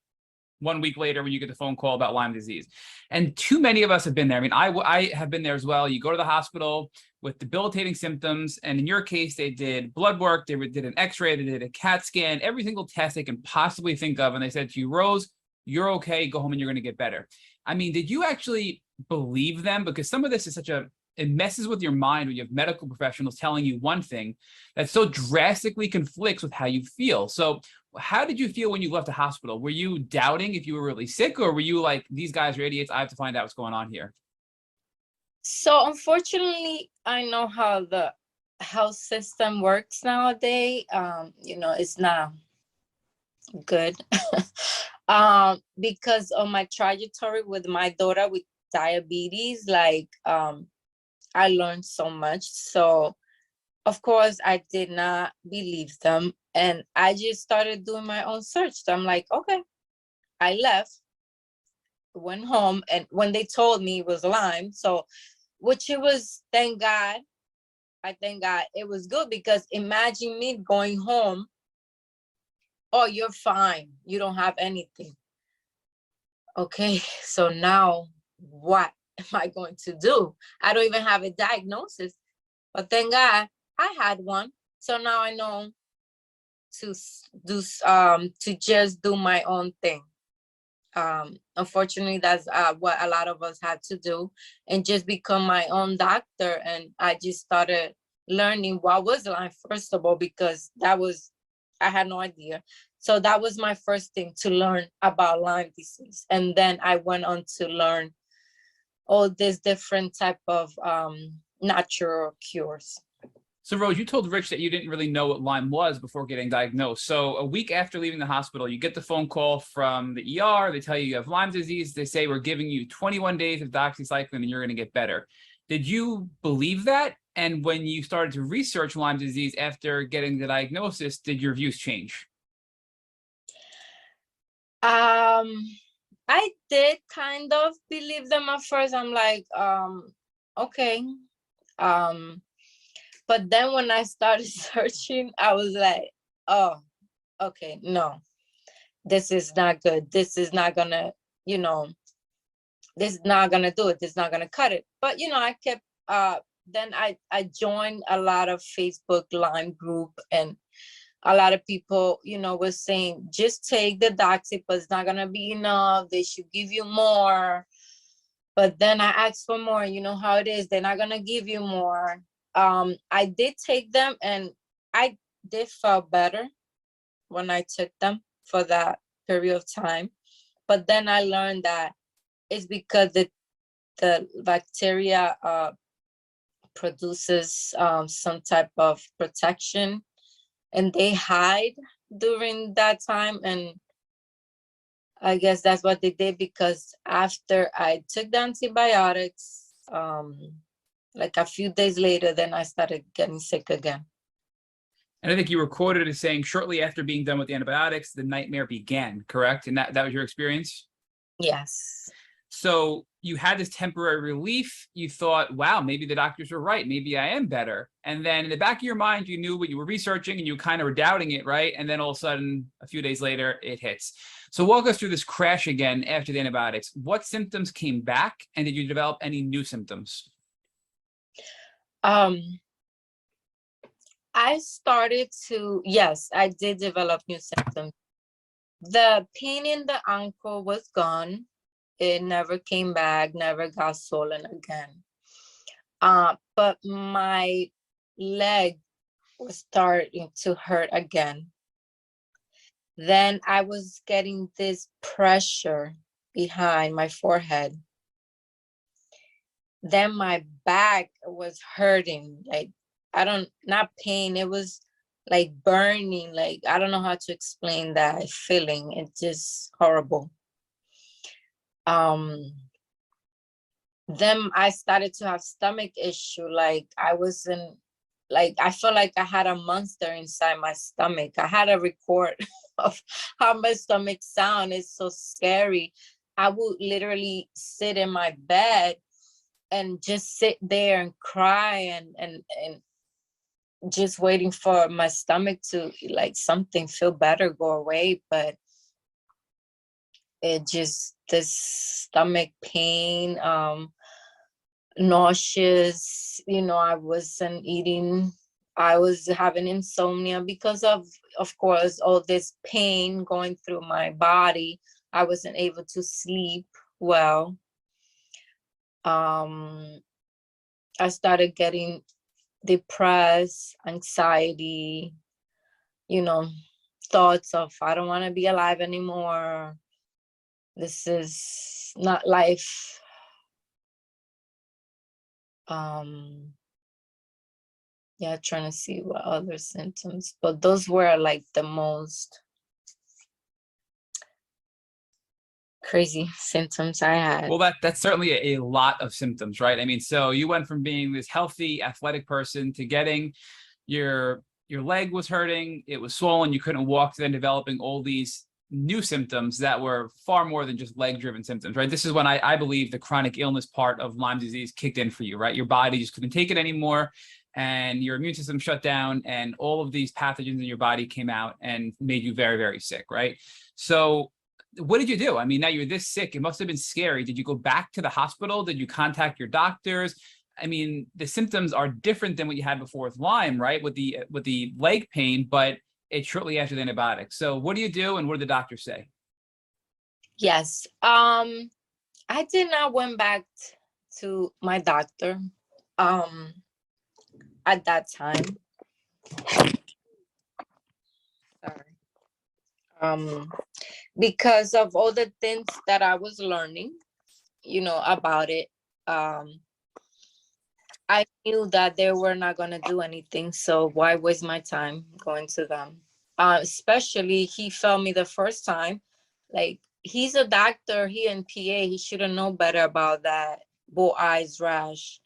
B: 1 week later, when you get the phone call about Lyme disease. And too many of us have been there. I mean, I have been there as well. You go to the hospital with debilitating symptoms. And in your case, they did blood work, they did an x-ray, they did a CAT scan, every single test they can possibly think of. And they said to you, Rose, you're okay, go home and you're going to get better. I mean, did you actually believe them? Because some of this is it messes with your mind when you have medical professionals telling you one thing that so drastically conflicts with how you feel. So how did you feel when you left the hospital? Were you doubting if you were really sick, or were you like, these guys radiates, I have to find out what's going on here?
C: So unfortunately, I know how the health system works nowadays. It's not good. Because of my trajectory with my daughter with diabetes, I learned so much. So of course I did not believe them, and I just started doing my own search. So I'm like, okay. I left, went home, and when they told me it was Lyme, so which it was, thank God. I thank God it was good, because imagine me going home, oh, you're fine, you don't have anything. Okay, so now what am I going to do? I don't even have a diagnosis, but thank God I had one. So now I know to just do my own thing. Unfortunately, that's what a lot of us had to do, and just become my own doctor. And I just started learning what was Lyme, first of all, because I had no idea. So that was my first thing, to learn about Lyme disease. And then I went on to learn all these different type of natural cures.
B: So Rose, you told Rich that you didn't really know what Lyme was before getting diagnosed. So a week after leaving the hospital, you get the phone call from the ER. They tell you you have Lyme disease. They say, we're giving you 21 days of doxycycline and you're going to get better. Did you believe that? And when you started to research Lyme disease after getting the diagnosis, did your views change?
C: I did kind of believe them at first. I'm like, okay. But then when I started searching, I was like, oh, okay, no, this is not good. This is not gonna, this is not gonna do it. This is not gonna cut it. But, I kept, then I joined a lot of Facebook Lyme group, and a lot of people, was saying, just take the doxy, but it's not gonna be enough. They should give you more. But then I asked for more. You know how it is. They're not gonna give you more. I did take them, and I did feel better when I took them for that period of time. But then I learned that it's because the bacteria produces some type of protection, and they hide during that time. And I guess that's what they did, because after I took the antibiotics, like a few days later, then I started getting sick again.
B: And I think you were quoted as saying, shortly after being done with the antibiotics, the nightmare began, correct? And that was your experience?
C: Yes.
B: So you had this temporary relief. You thought, wow, maybe the doctors were right. Maybe I am better. And then in the back of your mind, you knew what you were researching and you kind of were doubting it, right? And then all of a sudden, a few days later, it hits. So walk us through this crash again after the antibiotics. What symptoms came back, and did you develop any new symptoms?
C: I started to, yes, I did develop new symptoms. The pain in the ankle was gone. It never came back, never got swollen again. But my leg was starting to hurt again. Then I was getting this pressure behind my forehead. Then my back was hurting, like, not pain, it was like burning, like, I don't know how to explain that feeling. It's just horrible. Then I started to have stomach issue. Like, I felt like I had a monster inside my stomach. I had a record of how my stomach sound. It's so scary. I would literally sit in my bed and just sit there and cry and just waiting for my stomach to, like, something feel better, go away. But it just, this stomach pain, nauseous, I wasn't eating. I was having insomnia because of course, all this pain going through my body. I wasn't able to sleep well. I started getting depressed, anxiety, you know, thoughts of I don't want to be alive anymore. This is not life. Yeah, trying to see what other symptoms, but those were like the most crazy symptoms I had.
B: Well, that's certainly a lot of symptoms, right? I mean, so you went from being this healthy, athletic person to getting your leg was hurting, it was swollen, you couldn't walk, to then developing all these new symptoms that were far more than just leg-driven symptoms, right? This is when I believe the chronic illness part of Lyme disease kicked in for you, right? Your body just couldn't take it anymore, and your immune system shut down, and all of these pathogens in your body came out and made you very, very sick, right? So what did you do? I mean, now you're this sick, it must have been scary. Did you go back to the hospital? Did you contact your doctors? I mean, the symptoms are different than what you had before with Lyme, right? With the leg pain, but it's shortly after the antibiotics. So what do you do, and what did the doctor say?
C: Yes. I did not went back to my doctor at that time. Sorry. Because of all the things that I was learning, you know, about it. I knew that they were not going to do anything, so why waste my time going to them? Especially he felt me the first time. Like, he's a doctor, he in PA, he should have known better about that bull eyes rash.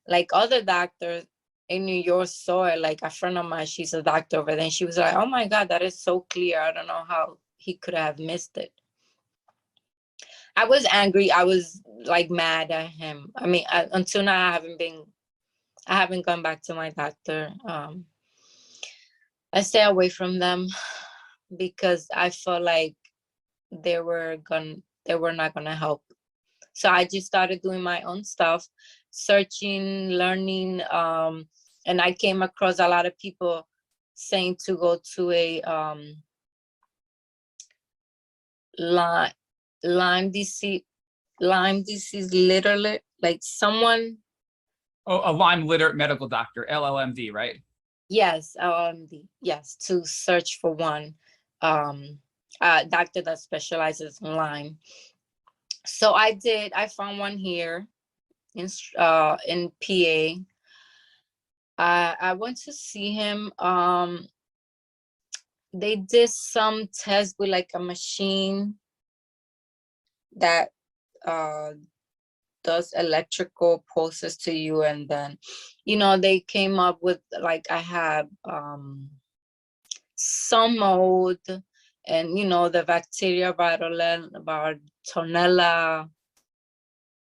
C: Like other doctors in New York saw it, like a friend of mine, she's a doctor over there, and she was like, oh my God, that is so clear. I don't know how he could have missed it. I was angry. I was like mad at him. I mean, until now, I haven't gone back to my doctor. I stay away from them because I felt like they were not gonna help. So I just started doing my own stuff, searching, learning, and I came across a lot of people saying to go to a Lyme disease literally, like someone.
B: Oh, a Lyme literate medical doctor, LLMD, right?
C: Yes, yes, to search for one doctor that specializes in Lyme. So I found one here in PA. I went to see him. They did some test with like a machine that does electrical pulses to you, and then, you know, they came up with like I have some mold, and you know, the bacteria Bartonella,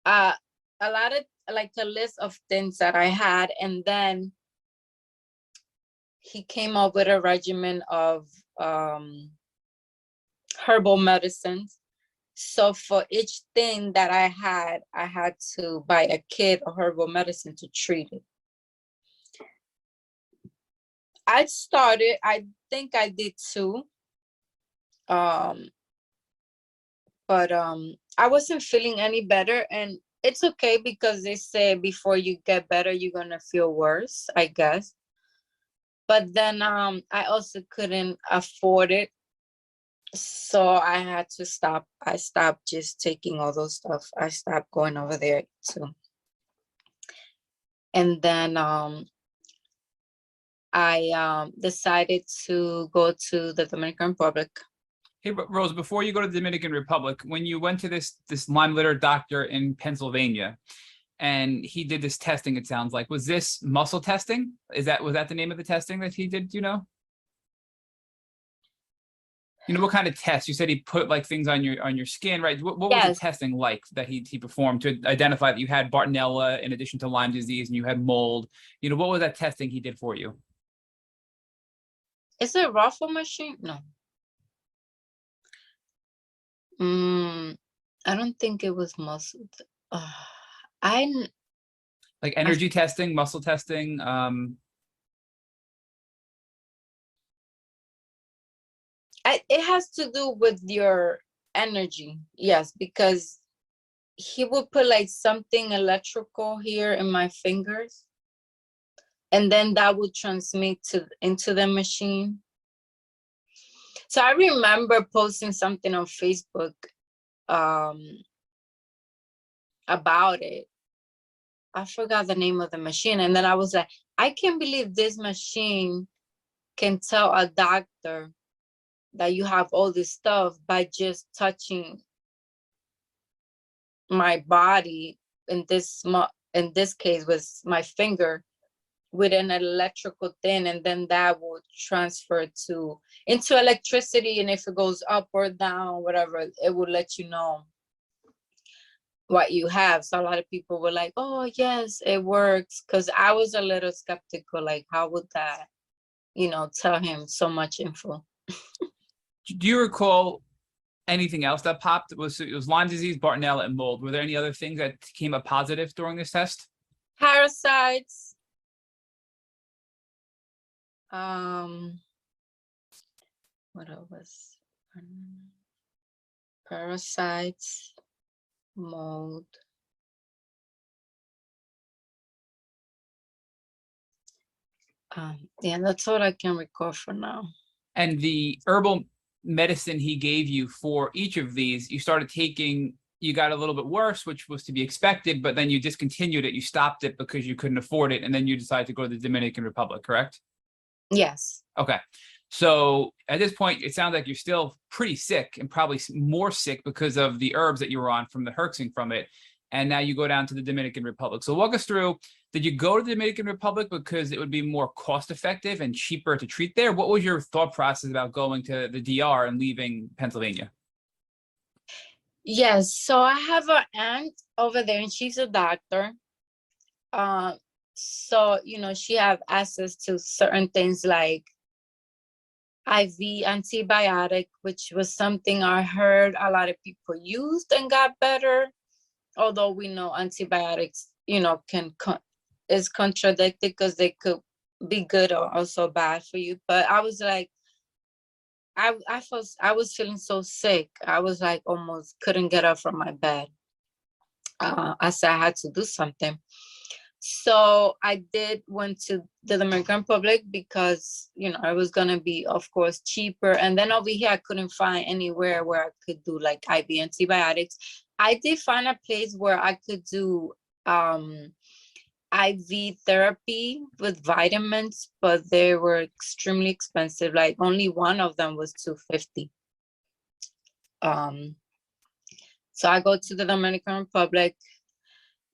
C: a lot of like a list of things that I had, and then he came up with a regimen of herbal medicines. So for each thing that I had to buy a kit of herbal medicine to treat it. I think I did two. But I wasn't feeling any better, and it's okay because they say before you get better, you're gonna feel worse, I guess. But then I also couldn't afford it. So I had to stop. I stopped just taking all those stuff. I stopped going over there too. And then I decided to go to the Dominican Republic.
B: Hey, Rose, before you go to the Dominican Republic, when you went to this Lyme literate doctor in Pennsylvania, and he did this testing, it sounds like, was this muscle testing? Was that the name of the testing that he did, you know? You know, what kind of test? You said he put like things on your skin, right? What was
C: Yes.
B: the testing like that he performed to identify that you had Bartonella in addition to Lyme disease and you had mold? You know, what was that testing he did for you?
C: Is it a raffle machine? No. I don't think it was muscle.
B: Like energy testing, muscle testing.
C: It has to do with your energy, yes, because he would put like something electrical here in my fingers, and then that would transmit into the machine. So I remember posting something on Facebook about it. I forgot the name of the machine. And then I was like, I can't believe this machine can tell a doctor that you have all this stuff by just touching my body. In this case was my finger with an electrical thing, and then that will transfer into electricity, and if it goes up or down, whatever, it will let you know what you have. So a lot of people were like, oh yes, it works, because I was a little skeptical, like how would that, tell him so much info.
B: Do you recall anything else that popped? It was Lyme disease, Bartonella, and mold. Were there any other things that came up positive during this test?
C: Parasites. What else? Parasites, mold. Yeah, that's all I can recall for now.
B: And the herbal medicine he gave you for each of these, you started taking, you got a little bit worse, which was to be expected, but then you discontinued it, you stopped it because you couldn't afford it, and then you decided to go to the Dominican Republic, correct?
C: Yes.
B: Okay. So at this point, it sounds like you're still pretty sick, and probably more sick because of the herbs that you were on from the herxing from it. And now you go down to the Dominican Republic. So walk us through, did you go to the Dominican Republic because it would be more cost effective and cheaper to treat there? What was your thought process about going to the DR and leaving Pennsylvania?
C: Yes. So I have an aunt over there, and she's a doctor. So, she have access to certain things like IV antibiotic, which was something I heard a lot of people used and got better. Although we know antibiotics, is contradicted because they could be good or also bad for you. But I was like, I was feeling so sick. I was like almost couldn't get up from my bed. I said I had to do something. So I went to the Dominican Republic because, it was going to be, of course, cheaper. And then over here, I couldn't find anywhere where I could do like IV antibiotics. I did find a place where I could do IV therapy with vitamins, but they were extremely expensive. Like only one of them was $250. So I go to the Dominican Republic.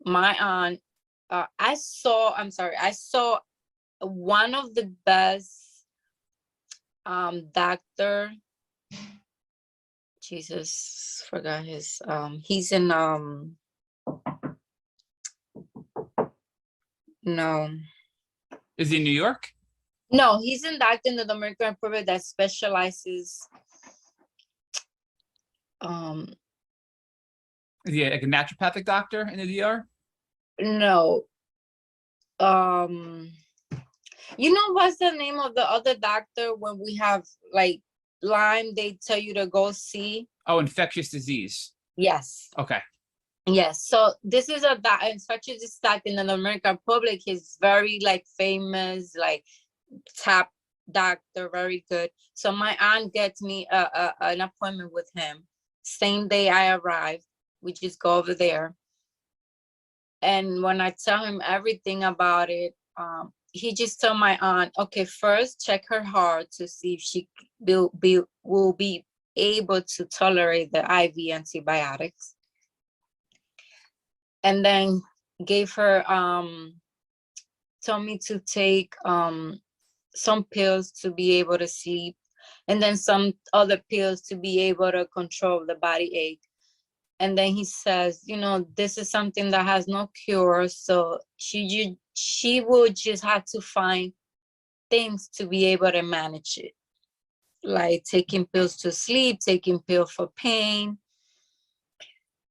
C: My aunt, I saw one of the best doctor. Jesus, forgot his he's in no.
B: Is he in New York?
C: No, he's in doctor in the Dominican Republic that specializes
B: Is he like a naturopathic doctor in the DR?
C: No. What's the name of the other doctor when we have like Lyme, they tell you to go see?
B: Oh, infectious disease.
C: Yes.
B: Okay.
C: Yes. So this is a infectious disease doctor in the Dominican Republic. He's very like famous, like top doctor, very good. So my aunt gets me an appointment with him. Same day I arrive, we just go over there. And when I tell him everything about it, he just told my aunt, okay, first check her heart to see if she will be able to tolerate the IV antibiotics. And then gave her, told me to take some pills to be able to sleep, and then some other pills to be able to control the body ache. And then he says, this is something that has no cure. So she will just have to find things to be able to manage it. Like taking pills to sleep, taking pills for pain,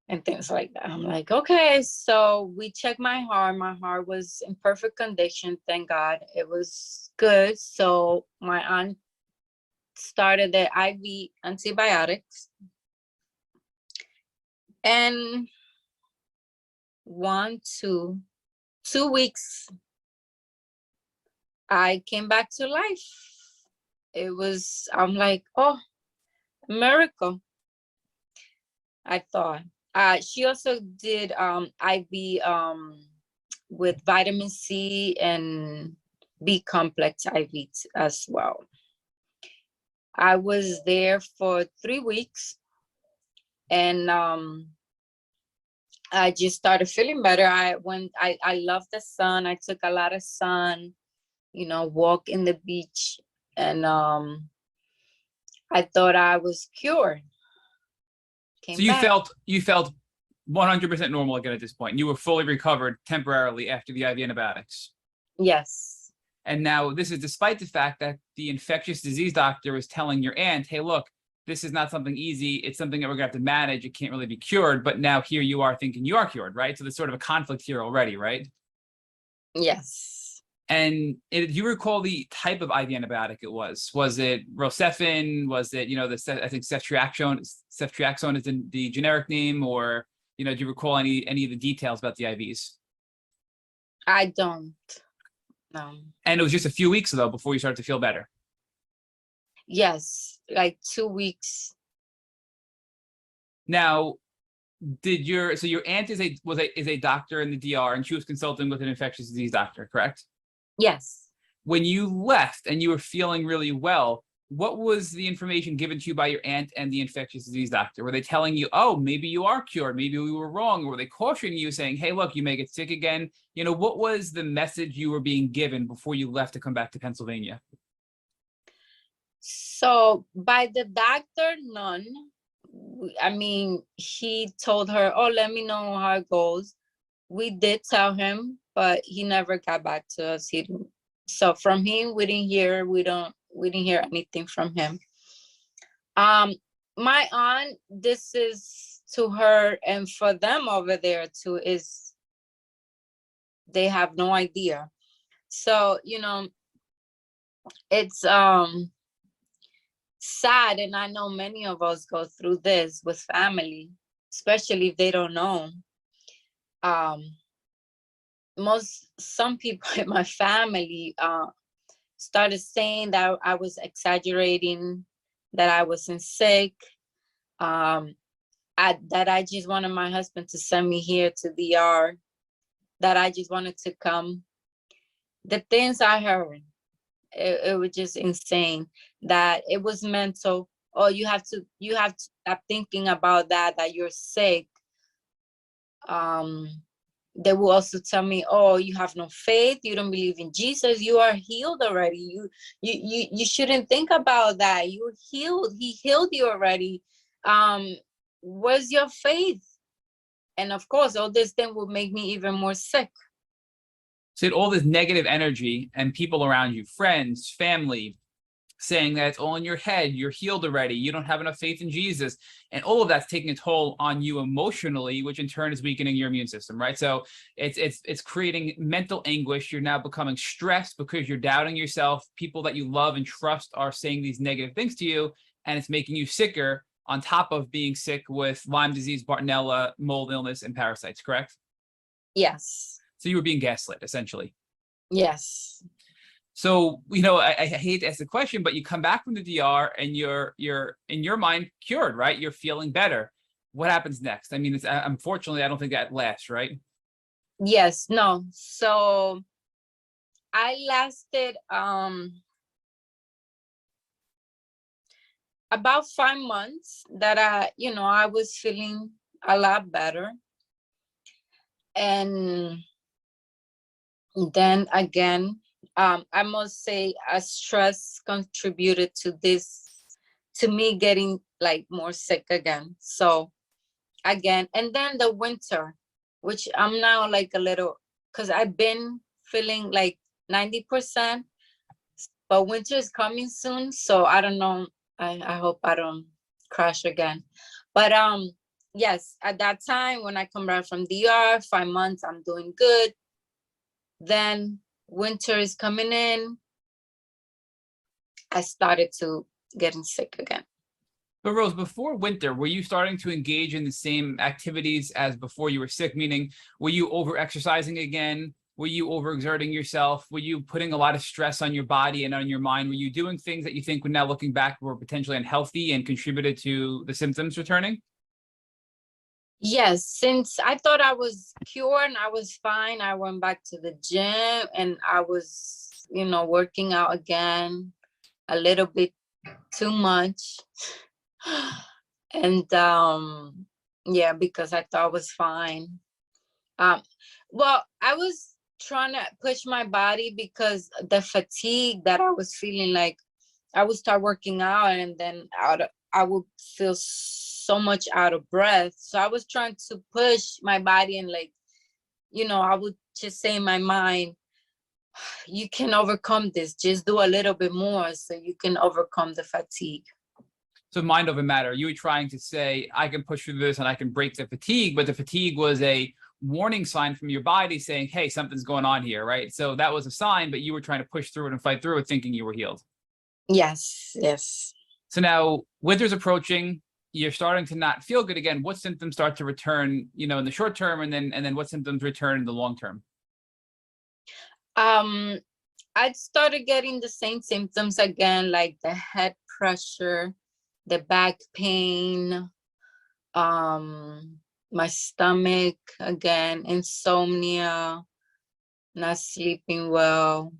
C: and things like that. I'm like, okay. So we checked my heart. My heart was in perfect condition. Thank God. It was good. So my aunt started the IV antibiotics. And 2 weeks, I came back to life. I'm like, oh, miracle, I thought. She also did IV with vitamin C and B complex IV as well. I was there for 3 weeks, and I just started feeling better. I love the sun. I took a lot of sun, walk in the beach, and I thought I was cured.
B: So you felt 100% normal again at this point. You were fully recovered temporarily after the IV antibiotics.
C: Yes.
B: And now this is despite the fact that the infectious disease doctor was telling your aunt, hey, look, this is not something easy. It's something that we're going to have to manage. It can't really be cured. But now here you are thinking you are cured, right? So there's sort of a conflict here already, right?
C: Yes.
B: And do you recall the type of IV antibiotic it was? Was it Rosefin? Was it, I think ceftriaxone is the generic name, or, do you recall any of the details about the IVs?
C: I don't. No.
B: And it was just a few weeks though before you started to feel better.
C: Yes, like 2 weeks.
B: Now, your aunt is a doctor in the DR, and she was consulting with an infectious disease doctor, correct?
C: Yes.
B: When you left and you were feeling really well, what was the information given to you by your aunt and the infectious disease doctor? Were they telling you, oh, maybe you are cured, maybe we were wrong? Or were they cautioning you, saying, hey, look, you may get sick again? What was the message you were being given before you left to come back to Pennsylvania?
C: So by the doctor, none. I mean, he told her, oh, let me know how it goes. We did tell him, but he never got back to us. So from him, we didn't hear anything from him. My aunt, this is to her, and for them over there too, is they have no idea. So, it's sad, and I know many of us go through this with family, especially if they don't know. Some people in my family started saying that I was exaggerating, that I wasn't sick, that I just wanted my husband to send me here to DR, that I just wanted to come. The things I heard, it was just insane, that it was mental. Oh, you have to stop thinking about that you're sick. They will also tell me, oh, you have no faith, you don't believe in Jesus, you are healed already. You shouldn't think about that. You're healed. He healed you already. Where's your faith? And of course, all this thing will make me even more sick.
B: So all this negative energy and people around you, friends, family, saying that it's all in your head, you're healed already, you don't have enough faith in Jesus. And all of that's taking a toll on you emotionally, which in turn is weakening your immune system, right? So it's creating mental anguish. You're now becoming stressed because you're doubting yourself. People that you love and trust are saying these negative things to you, and it's making you sicker on top of being sick with Lyme disease, Bartonella, mold illness, and parasites, correct?
C: Yes.
B: So you were being gaslit, essentially.
C: Yes.
B: So, I hate to ask the question, but you come back from the DR and you're in your mind cured, right? You're feeling better. What happens next? I mean, unfortunately, I don't think that lasts, right?
C: Yes, no. So I lasted about 5 months that I was feeling a lot better. And then again, I must say, stress contributed to me getting like more sick again. So again, and then the winter, which I'm now like a little, because I've been feeling like 90%, but winter is coming soon. So I don't know. I hope I don't crash again. But yes, at that time when I come back from DR, 5 months, I'm doing good. Then winter is coming in. I started to getting sick again.
B: But Rose, before winter, were you starting to engage in the same activities as before you were sick? Meaning, were you over exercising again? Were you overexerting yourself? Were you putting a lot of stress on your body and on your mind? Were you doing things that you think, now looking back, were potentially unhealthy and contributed to the symptoms returning?
C: Yes, since I thought I was cured and I was fine, I went back to the gym and I was, working out again a little bit too much. And yeah, because I thought I was fine. Well, I was trying to push my body because the fatigue that I was feeling, like I would start working out and then I would feel so much out of breath. So I was trying to push my body and I would just say in my mind, you can overcome this. Just do a little bit more so you can overcome the fatigue.
B: So mind over matter. You were trying to say, I can push through this and I can break the fatigue, but the fatigue was a warning sign from your body saying, hey, something's going on here, right? So that was a sign, but you were trying to push through it and fight through it, thinking you were healed.
C: Yes.
B: So now winter's approaching, you're starting to not feel good again. What symptoms start to return, in the short term, and then what symptoms return in the long term?
C: I started getting the same symptoms again, like the head pressure, the back pain, my stomach again, insomnia, not sleeping well.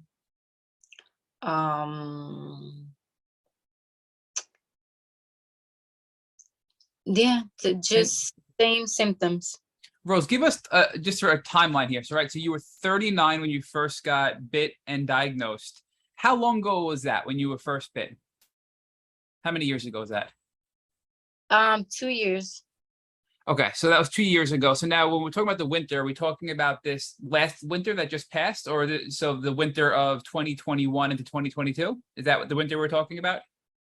C: Yeah, just same symptoms.
B: Rose, give us just sort of a timeline here. So, right, so you were 39 when you first got bit and diagnosed. How long ago was that when you were first bit? How many years ago was that?
C: 2 years.
B: Okay, so that was 2 years ago. So now when we're talking about the winter, are we talking about this last winter that just passed, or the winter of 2021 into 2022? Is that what the winter we're talking about?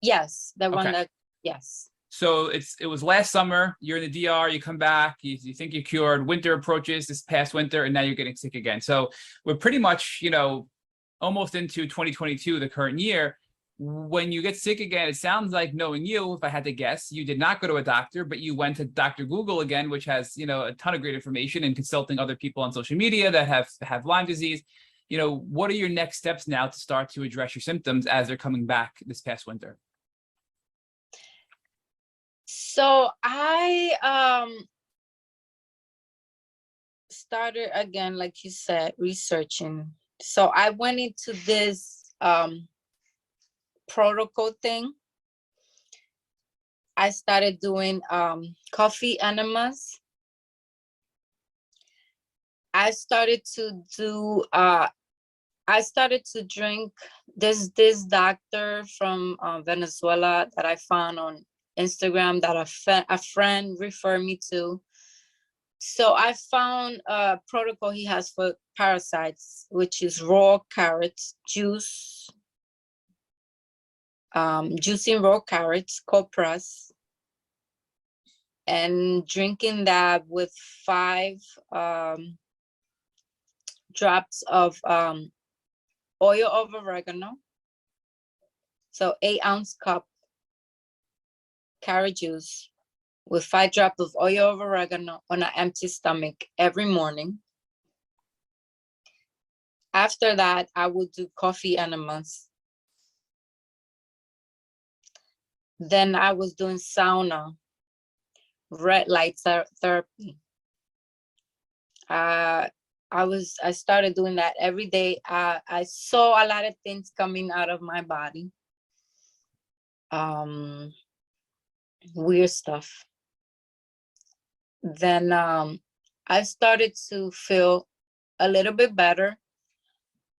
C: Yes, the one
B: Okay.
C: that, yes.
B: So it was last summer, you're in the DR, you come back, you think you're cured, winter approaches this past winter, and now you're getting sick again. So we're pretty much, almost into 2022, the current year. When you get sick again, it sounds like, knowing you, if I had to guess, you did not go to a doctor, but you went to Dr. Google again, which has, a ton of great information, and consulting other people on social media that have Lyme disease. What are your next steps now to start to address your symptoms as they're coming back this past winter?
C: So I started again, like you said, researching. So I went into this protocol thing. I started doing coffee enemas. I started to drink this doctor from Venezuela that I found on Instagram that a friend referred me to. So I found a protocol he has for parasites, which is raw carrots juice, juicing raw carrots, cold press, and drinking that with 5 drops of oil of oregano. So 8-ounce cup carrot juice with 5 drops of oil of oregano on an empty stomach every morning. After that, I would do coffee enemas. Then I was doing sauna, red light therapy. I started doing that every day. I saw a lot of things coming out of my body. Weird stuff. Then I started to feel a little bit better,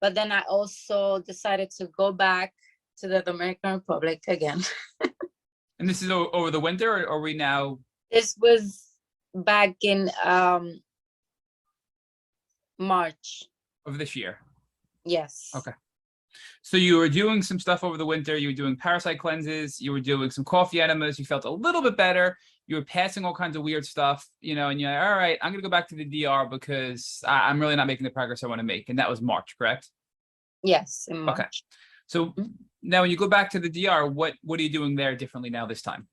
C: but then I also decided to go back to the Dominican Republic again.
B: And this is over the winter, or are we now?
C: This was back in March
B: Of this year.
C: Yes.
B: Okay. So you were doing some stuff over the winter. You were doing parasite cleanses. You were doing some coffee enemas. You felt a little bit better. You were passing all kinds of weird stuff, and you're like, all right, I'm going to go back to the DR because I'm really not making the progress I want to make. And that was March, correct?
C: Yes, in March.
B: Okay. So now when you go back to the DR, what are you doing there differently now this time?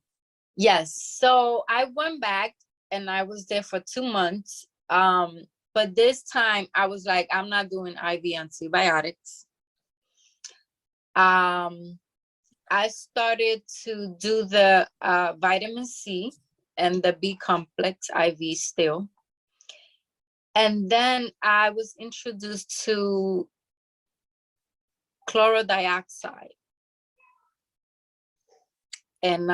C: Yes. So I went back and I was there for 2 months. But this time I was like, I'm not doing IV antibiotics. I started to do the vitamin C and the B complex IV still. And then I was introduced to chlorine dioxide. And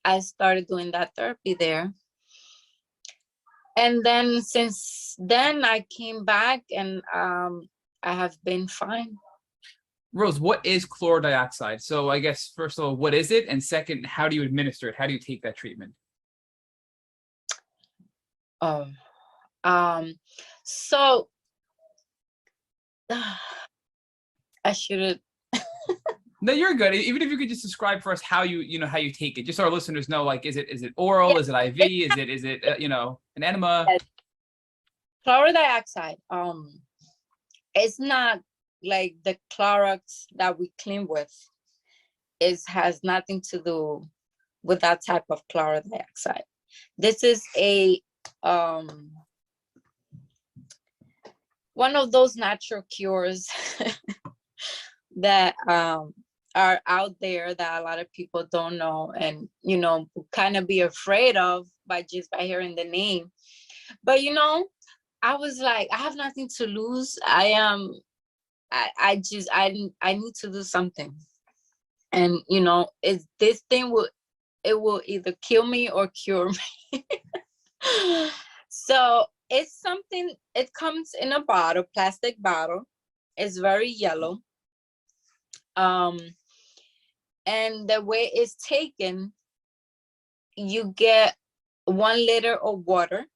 C: I started doing that therapy there. And then since then I came back and I have been fine.
B: Rose, what is chlorine dioxide? So I guess, first of all, what is it? And second, how do you administer it? How do you take that treatment?
C: Oh, so I should have.
B: No, you're good. Even if you could just describe for us how how you take it, just so our listeners know, like, is it oral? Is it IV? Is it an enema?
C: Chlorine dioxide. It's not like the Clorox that we clean with. It has nothing to do with that type of chlorine dioxide. This is a one of those natural cures that are out there that a lot of people don't know and kind of be afraid of by hearing the name. But I was like, I have nothing to lose. I need to do something. And it's this thing will either kill me or cure me. So it's something, it comes in a bottle, plastic bottle. It's very yellow. And the way it's taken, you get 1 liter of water.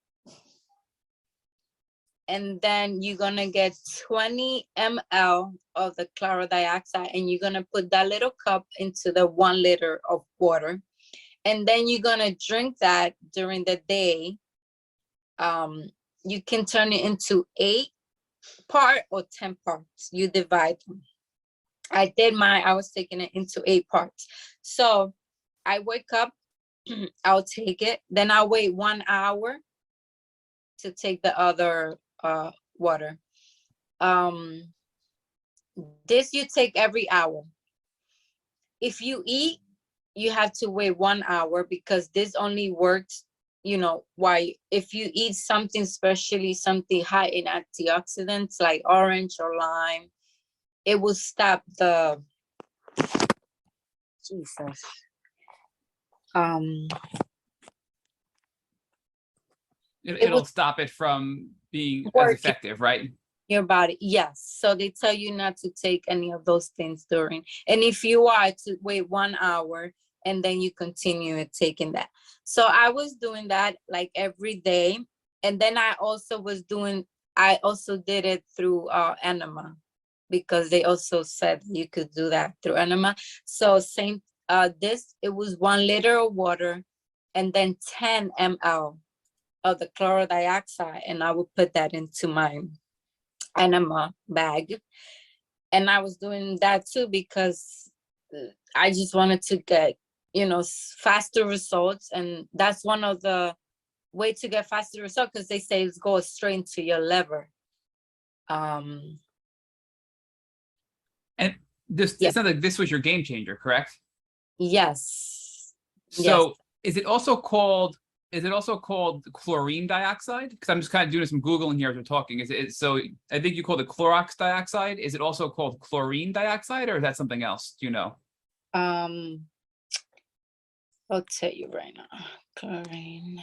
C: And then you're gonna get 20 ml of the chlorine dioxide, and you're gonna put that little cup into the 1 liter of water. And then you're gonna drink that during the day. You can turn it into 8 part or 10 parts. You divide them. I did mine, I was taking it into 8 parts. So I wake up, I'll take it, then I'll wait 1 hour to take the other water. This you take every hour. If you eat, you have to wait 1 hour, because this only works, why if you eat something, especially something high in antioxidants like orange or lime, it will stop the Jesus.
B: It'll stop it from being as effective, right?
C: Your body, yes. So they tell you not to take any of those things during. And if you are, to wait 1 hour and then you continue taking that. So I was doing that like every day. And then I also did it through enema, because they also said you could do that through enema. So it was 1 liter of water and then 10 ml of the chlorine dioxide, and I would put that into my enema bag. And I was doing that too because I just wanted to get faster results, and that's one of the way to get faster results, because they say it goes straight into your liver.
B: And it sounds like this was your game changer, correct?
C: Yes.
B: So is it also called chlorine dioxide? Because I'm just kind of doing some Googling here as we're talking. So I think you called it Clorox dioxide. Is it also called chlorine dioxide, or is that something else? Do you know?
C: I'll tell you right now. Chlorine.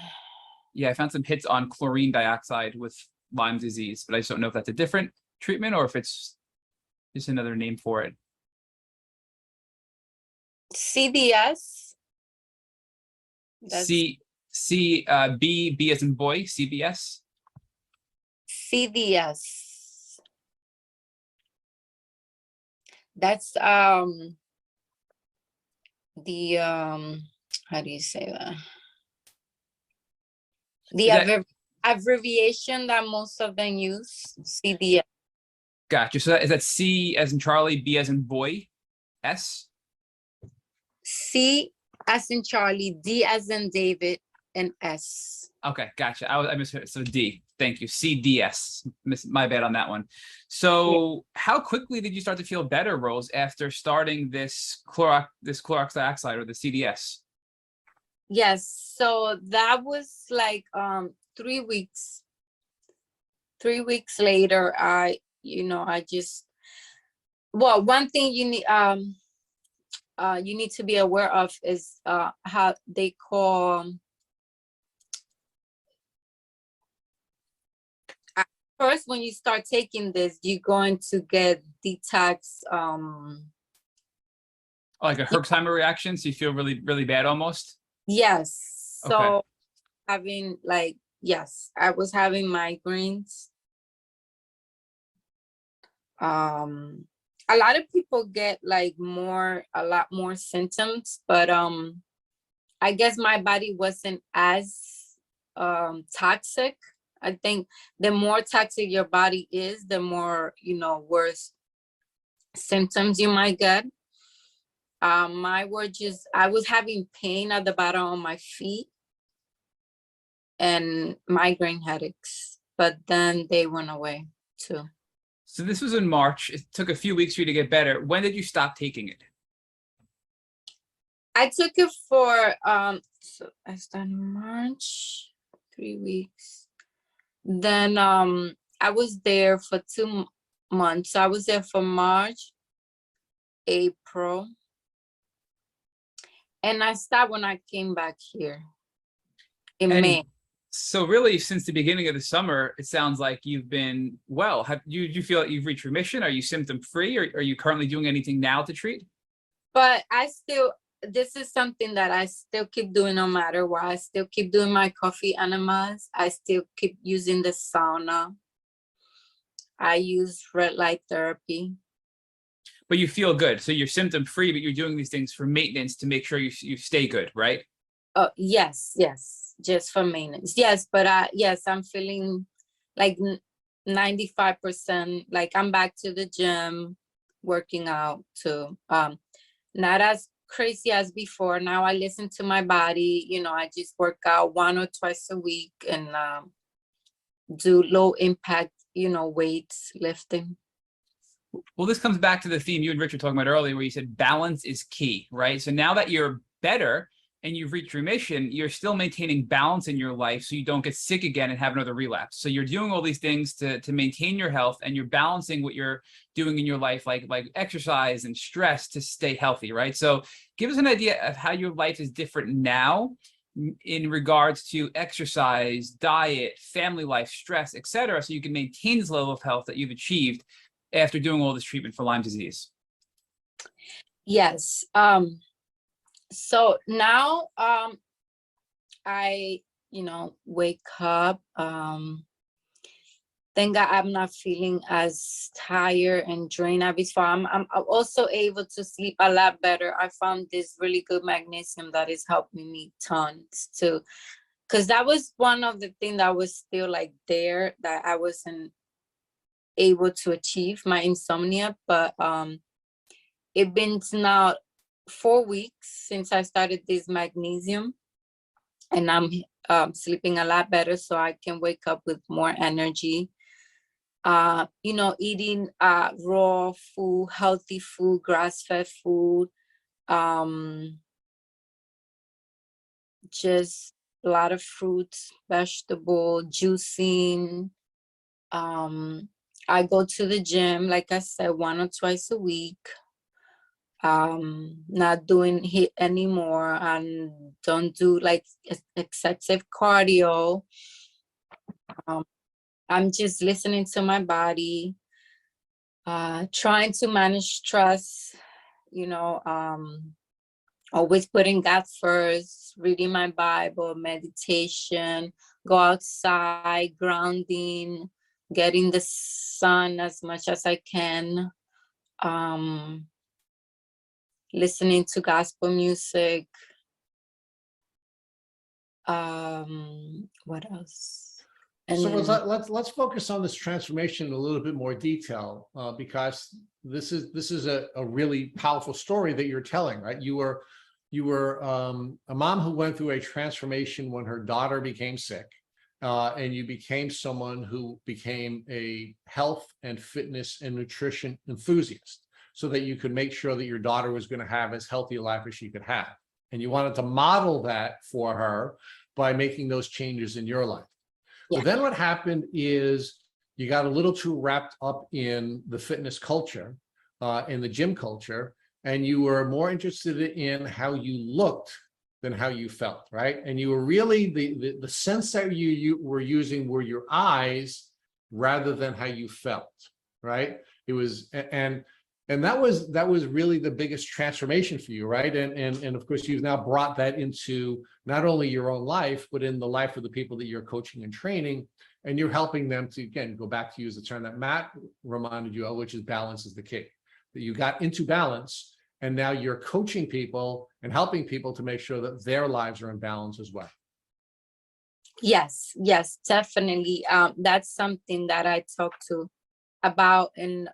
B: Yeah, I found some hits on chlorine dioxide with Lyme disease, but I just don't know if that's a different treatment or if it's just another name for it.
C: CBS.
B: B as in boy, CBS.
C: CBS. That's the how do you say that? The abbreviation that most of them use, CBS.
B: Gotcha. So is that C as in Charlie, B as in boy, S?
C: CBS. as in Charlie, D as in David, and S.
B: Okay, gotcha. I misheard. So D. Thank you. CDS. My bad on that one. So how quickly did you start to feel better, Rose, after starting this Clorox dioxide or the CDS?
C: Yes, so that was like 3 weeks. 3 weeks later, I just, well, one thing you need to be aware of is how they call, first, when you start taking this, you're going to get detox.
B: Like a Herxheimer reaction, so you feel really, really bad almost?
C: Yes. So
B: Okay.
C: having like, yes, I was having migraines. A lot of people get like a lot more symptoms, but I guess my body wasn't as toxic. I think the more toxic your body is, the more, worse symptoms you might get. I was having pain at the bottom of my feet and migraine headaches, but then they went away too.
B: So this was in March. It took a few weeks for you to get better. When did you stop taking it?
C: I took it for, so I started in March, 3 weeks. Then I was there for 2 months. So I was there for March, April. And I stopped when I came back here in May.
B: So really, since the beginning of the summer, it sounds like you've been well. Do you feel like you've reached remission? Are you symptom-free? Or are you currently doing anything now to treat?
C: But this is something that I still keep doing no matter what. I still keep doing my coffee enemas. I still keep using the sauna. I use red light therapy.
B: But you feel good. So you're symptom-free, but you're doing these things for maintenance to make sure you stay good, right?
C: Oh, yes. Just for maintenance. Yes, but yes, I'm feeling like 95%. Like I'm back to the gym, working out too. Not as crazy as before. Now I listen to my body. I just work out 1 or 2 a week and do low impact, weights lifting.
B: Well, this comes back to the theme you and Rich were talking about earlier, where you said balance is key, right? So now that you're better and you've reached remission, you're still maintaining balance in your life so you don't get sick again and have another relapse. So you're doing all these things to maintain your health, and you're balancing what you're doing in your life, like exercise and stress, to stay healthy, right? So give us an idea of how your life is different now in regards to exercise, diet, family life, stress, etc., so you can maintain this level of health that you've achieved after doing all this treatment for Lyme disease.
C: Yes. So now I, wake up. Thank God I'm not feeling as tired and drained as before. I'm also able to sleep a lot better. I found this really good magnesium that is helping me tons too. Because that was one of the things that was still like there that I wasn't able to achieve, my insomnia. But it's been now 4 weeks since I started this magnesium, and I'm sleeping a lot better, so I can wake up with more energy. Eating raw food, healthy food, grass-fed food, just a lot of fruits, vegetable, juicing. I go to the gym, like I said, 1 or 2 a week. Not doing HIIT anymore, and don't do like excessive cardio. I'm just listening to my body, trying to manage stress, always putting God first, reading my Bible, meditation, go outside, grounding, getting the sun as much as I can, listening to gospel music. What else?
A: So let's focus on this transformation in a little bit more detail, because this is a really powerful story that you're telling, right? You you were a mom who went through a transformation when her daughter became sick, and you became someone who became a health and fitness and nutrition enthusiast, so that you could make sure that your daughter was going to have as healthy a life as she could have. And you wanted to model that for her by making those changes in your life.
C: Yeah.
A: But then what happened is you got a little too wrapped up in the fitness culture, in the gym culture, and you were more interested in how you looked than how you felt, right? And you were really, the sense that you were using were your eyes rather than how you felt, right? It was, and that was really the biggest transformation for you, right? And of course, you've now brought that into not only your own life, but in the life of the people that you're coaching and training, and you're helping them to, again, go back to use the term that Matt reminded you of, which is balance is the key. That you got into balance, and now you're coaching people and helping people to make sure that their lives are in balance as well.
C: Yes, definitely. That's something that I talked to about in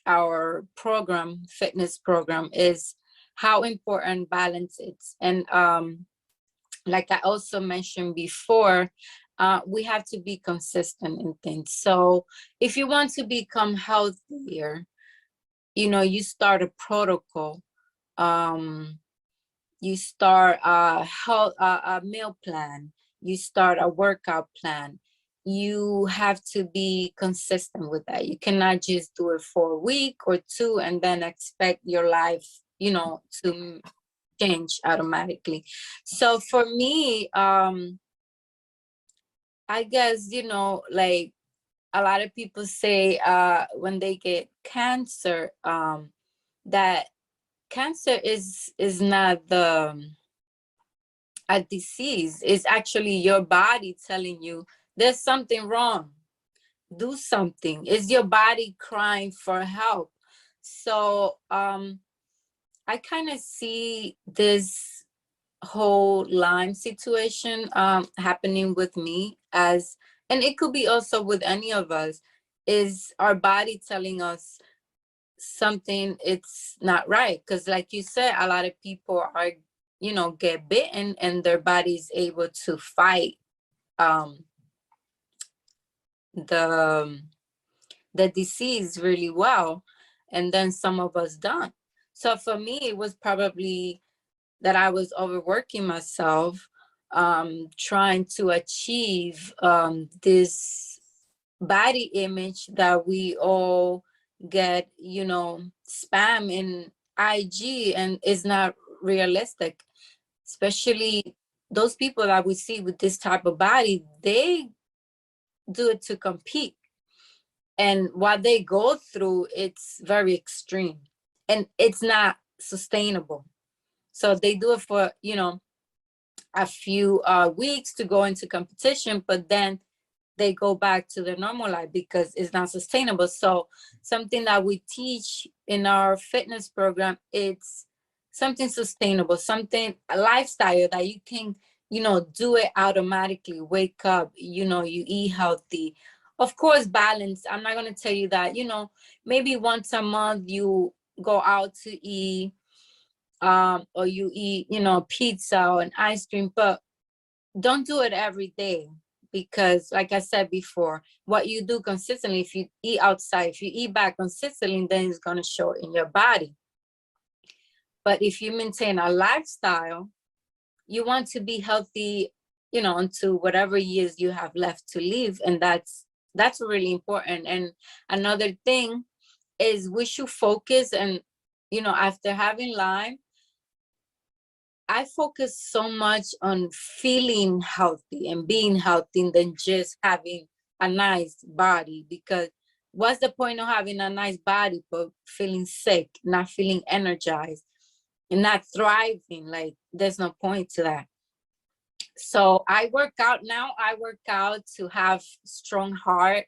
C: our program, fitness program, is how important balance is. And like I also mentioned before, we have to be consistent in things. So if you want to become healthier, you start a protocol, you start a meal plan, you start a workout plan. You have to be consistent with that. You cannot just do it for a week or two and then expect your life, to change automatically. So for me, I guess, like a lot of people say when they get cancer, that cancer is not a disease. It's actually your body telling you there's something wrong. Do something. It's your body crying for help. So I kind of see this whole Lyme situation happening with me as, and it could be also with any of us, is our body telling us something it's not right. Because like you said, a lot of people are, get bitten and their body is able to fight the disease really well, and then some of us don't. So for me, it was probably that I was overworking myself, trying to achieve this body image that we all get, spam in IG, and is not realistic. Especially those people that we see with this type of body, they do it to compete. And what they go through, it's very extreme and it's not sustainable. So they do it for, a few weeks to go into competition, but then they go back to their normal life because it's not sustainable. So something that we teach in our fitness program, it's something sustainable, something, a lifestyle that you can, do it automatically. Wake up, you eat healthy. Of course, balance. I'm not going to tell you that, maybe once a month you go out to eat, or you eat, pizza and ice cream, but don't do it every day. Because like I said before, what you do consistently, if you eat outside, if you eat back consistently, then it's going to show in your body. But if you maintain a lifestyle, you want to be healthy, until whatever years you have left to live. And that's really important. And another thing is we should focus. And, after having Lyme, I focus so much on feeling healthy and being healthy than just having a nice body. Because what's the point of having a nice body but feeling sick, not feeling energized, and not thriving? Like, there's no point to that. So I work out now. I work out to have strong heart,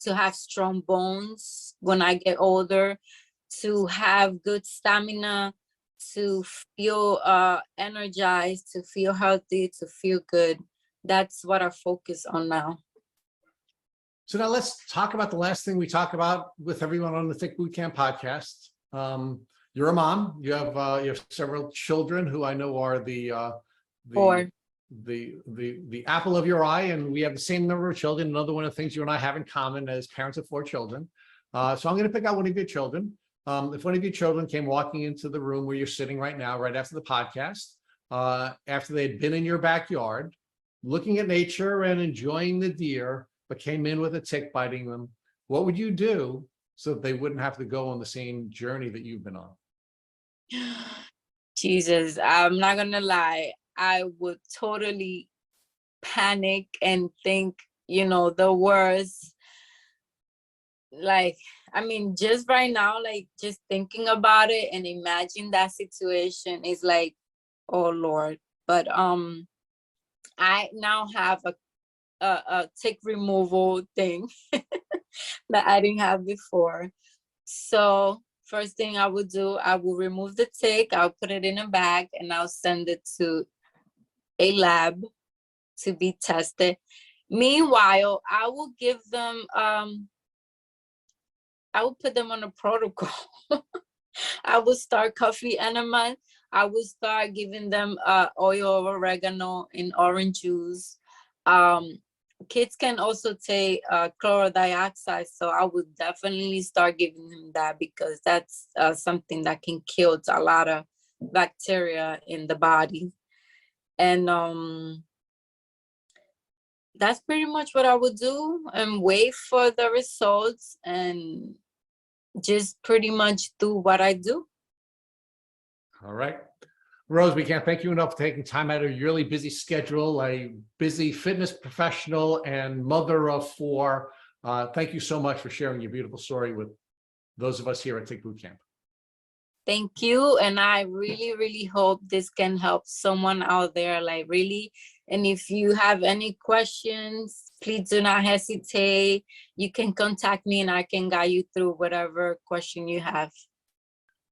C: to have strong bones when I get older, to have good stamina, to feel energized, to feel healthy, to feel good. That's what I focus on now.
A: So now let's talk about the last thing we talk about with everyone on the Think Bootcamp podcast. You're a mom. You have several children who I know are
C: Four.
A: the apple of your eye, and we have the same number of children. Another one of the things you and I have in common as parents of four children. So I'm going to pick out one of your children. If one of your children came walking into the room where you're sitting right now, right after the podcast, after they'd been in your backyard, looking at nature and enjoying the deer, but came in with a tick biting them, what would you do so that they wouldn't have to go on the same journey that you've been on?
C: Jesus, I'm not gonna lie. I would totally panic and think, the worst. Like, I mean, just right now, like just thinking about it and imagine that situation is like, oh Lord. But I now have a tick removal thing that I didn't have before. So first thing I would do, I will remove the tick, I'll put it in a bag, and I'll send it to a lab to be tested. Meanwhile, I will give them, I will put them on a protocol. I will start coffee enema. I will start giving them oil of oregano in orange juice. Kids can also take chloride dioxide, so I would definitely start giving them that, because that's something that can kill a lot of bacteria in the body. And that's pretty much what I would do, and wait for the results and just pretty much do what I do.
A: All right. Rose, we can't thank you enough for taking time out of your really busy schedule, a busy fitness professional and mother of four. Thank you so much for sharing your beautiful story with those of us here at Tick Boot Camp.
C: Thank you. And I really, really hope this can help someone out there, like really. And if you have any questions, please do not hesitate. You can contact me and I can guide you through whatever question you have.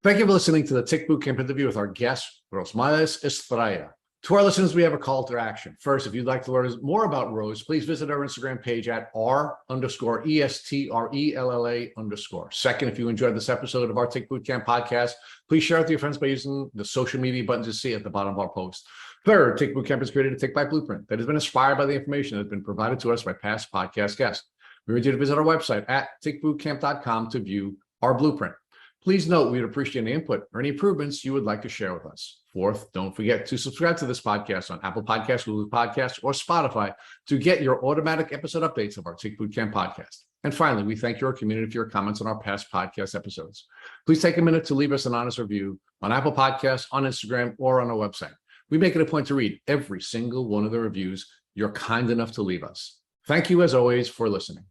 A: Thank you for listening to the Tick Boot Camp interview with our guest, Rosmeyris Estrella. To our listeners, we have a call to action. First, if you'd like to learn more about Rose, please visit our Instagram page at r_ESTRELLA_. Second, if you enjoyed this episode of our Tick Boot Camp podcast, please share it with your friends by using the social media buttons you see at the bottom of our post. Third, Tick Boot Camp has created a Tick Bite Blueprint that has been inspired by the information that has been provided to us by past podcast guests. We urge you to visit our website at tickbootcamp.com to view our blueprint. Please note we'd appreciate any input or any improvements you would like to share with us. Fourth, don't forget to subscribe to this podcast on Apple Podcasts, Google Podcasts, or Spotify to get your automatic episode updates of our Tick Boot Camp podcast. And finally, we thank your community for your comments on our past podcast episodes. Please take a minute to leave us an honest review on Apple Podcasts, on Instagram, or on our website. We make it a point to read every single one of the reviews you're kind enough to leave us. Thank you, as always, for listening.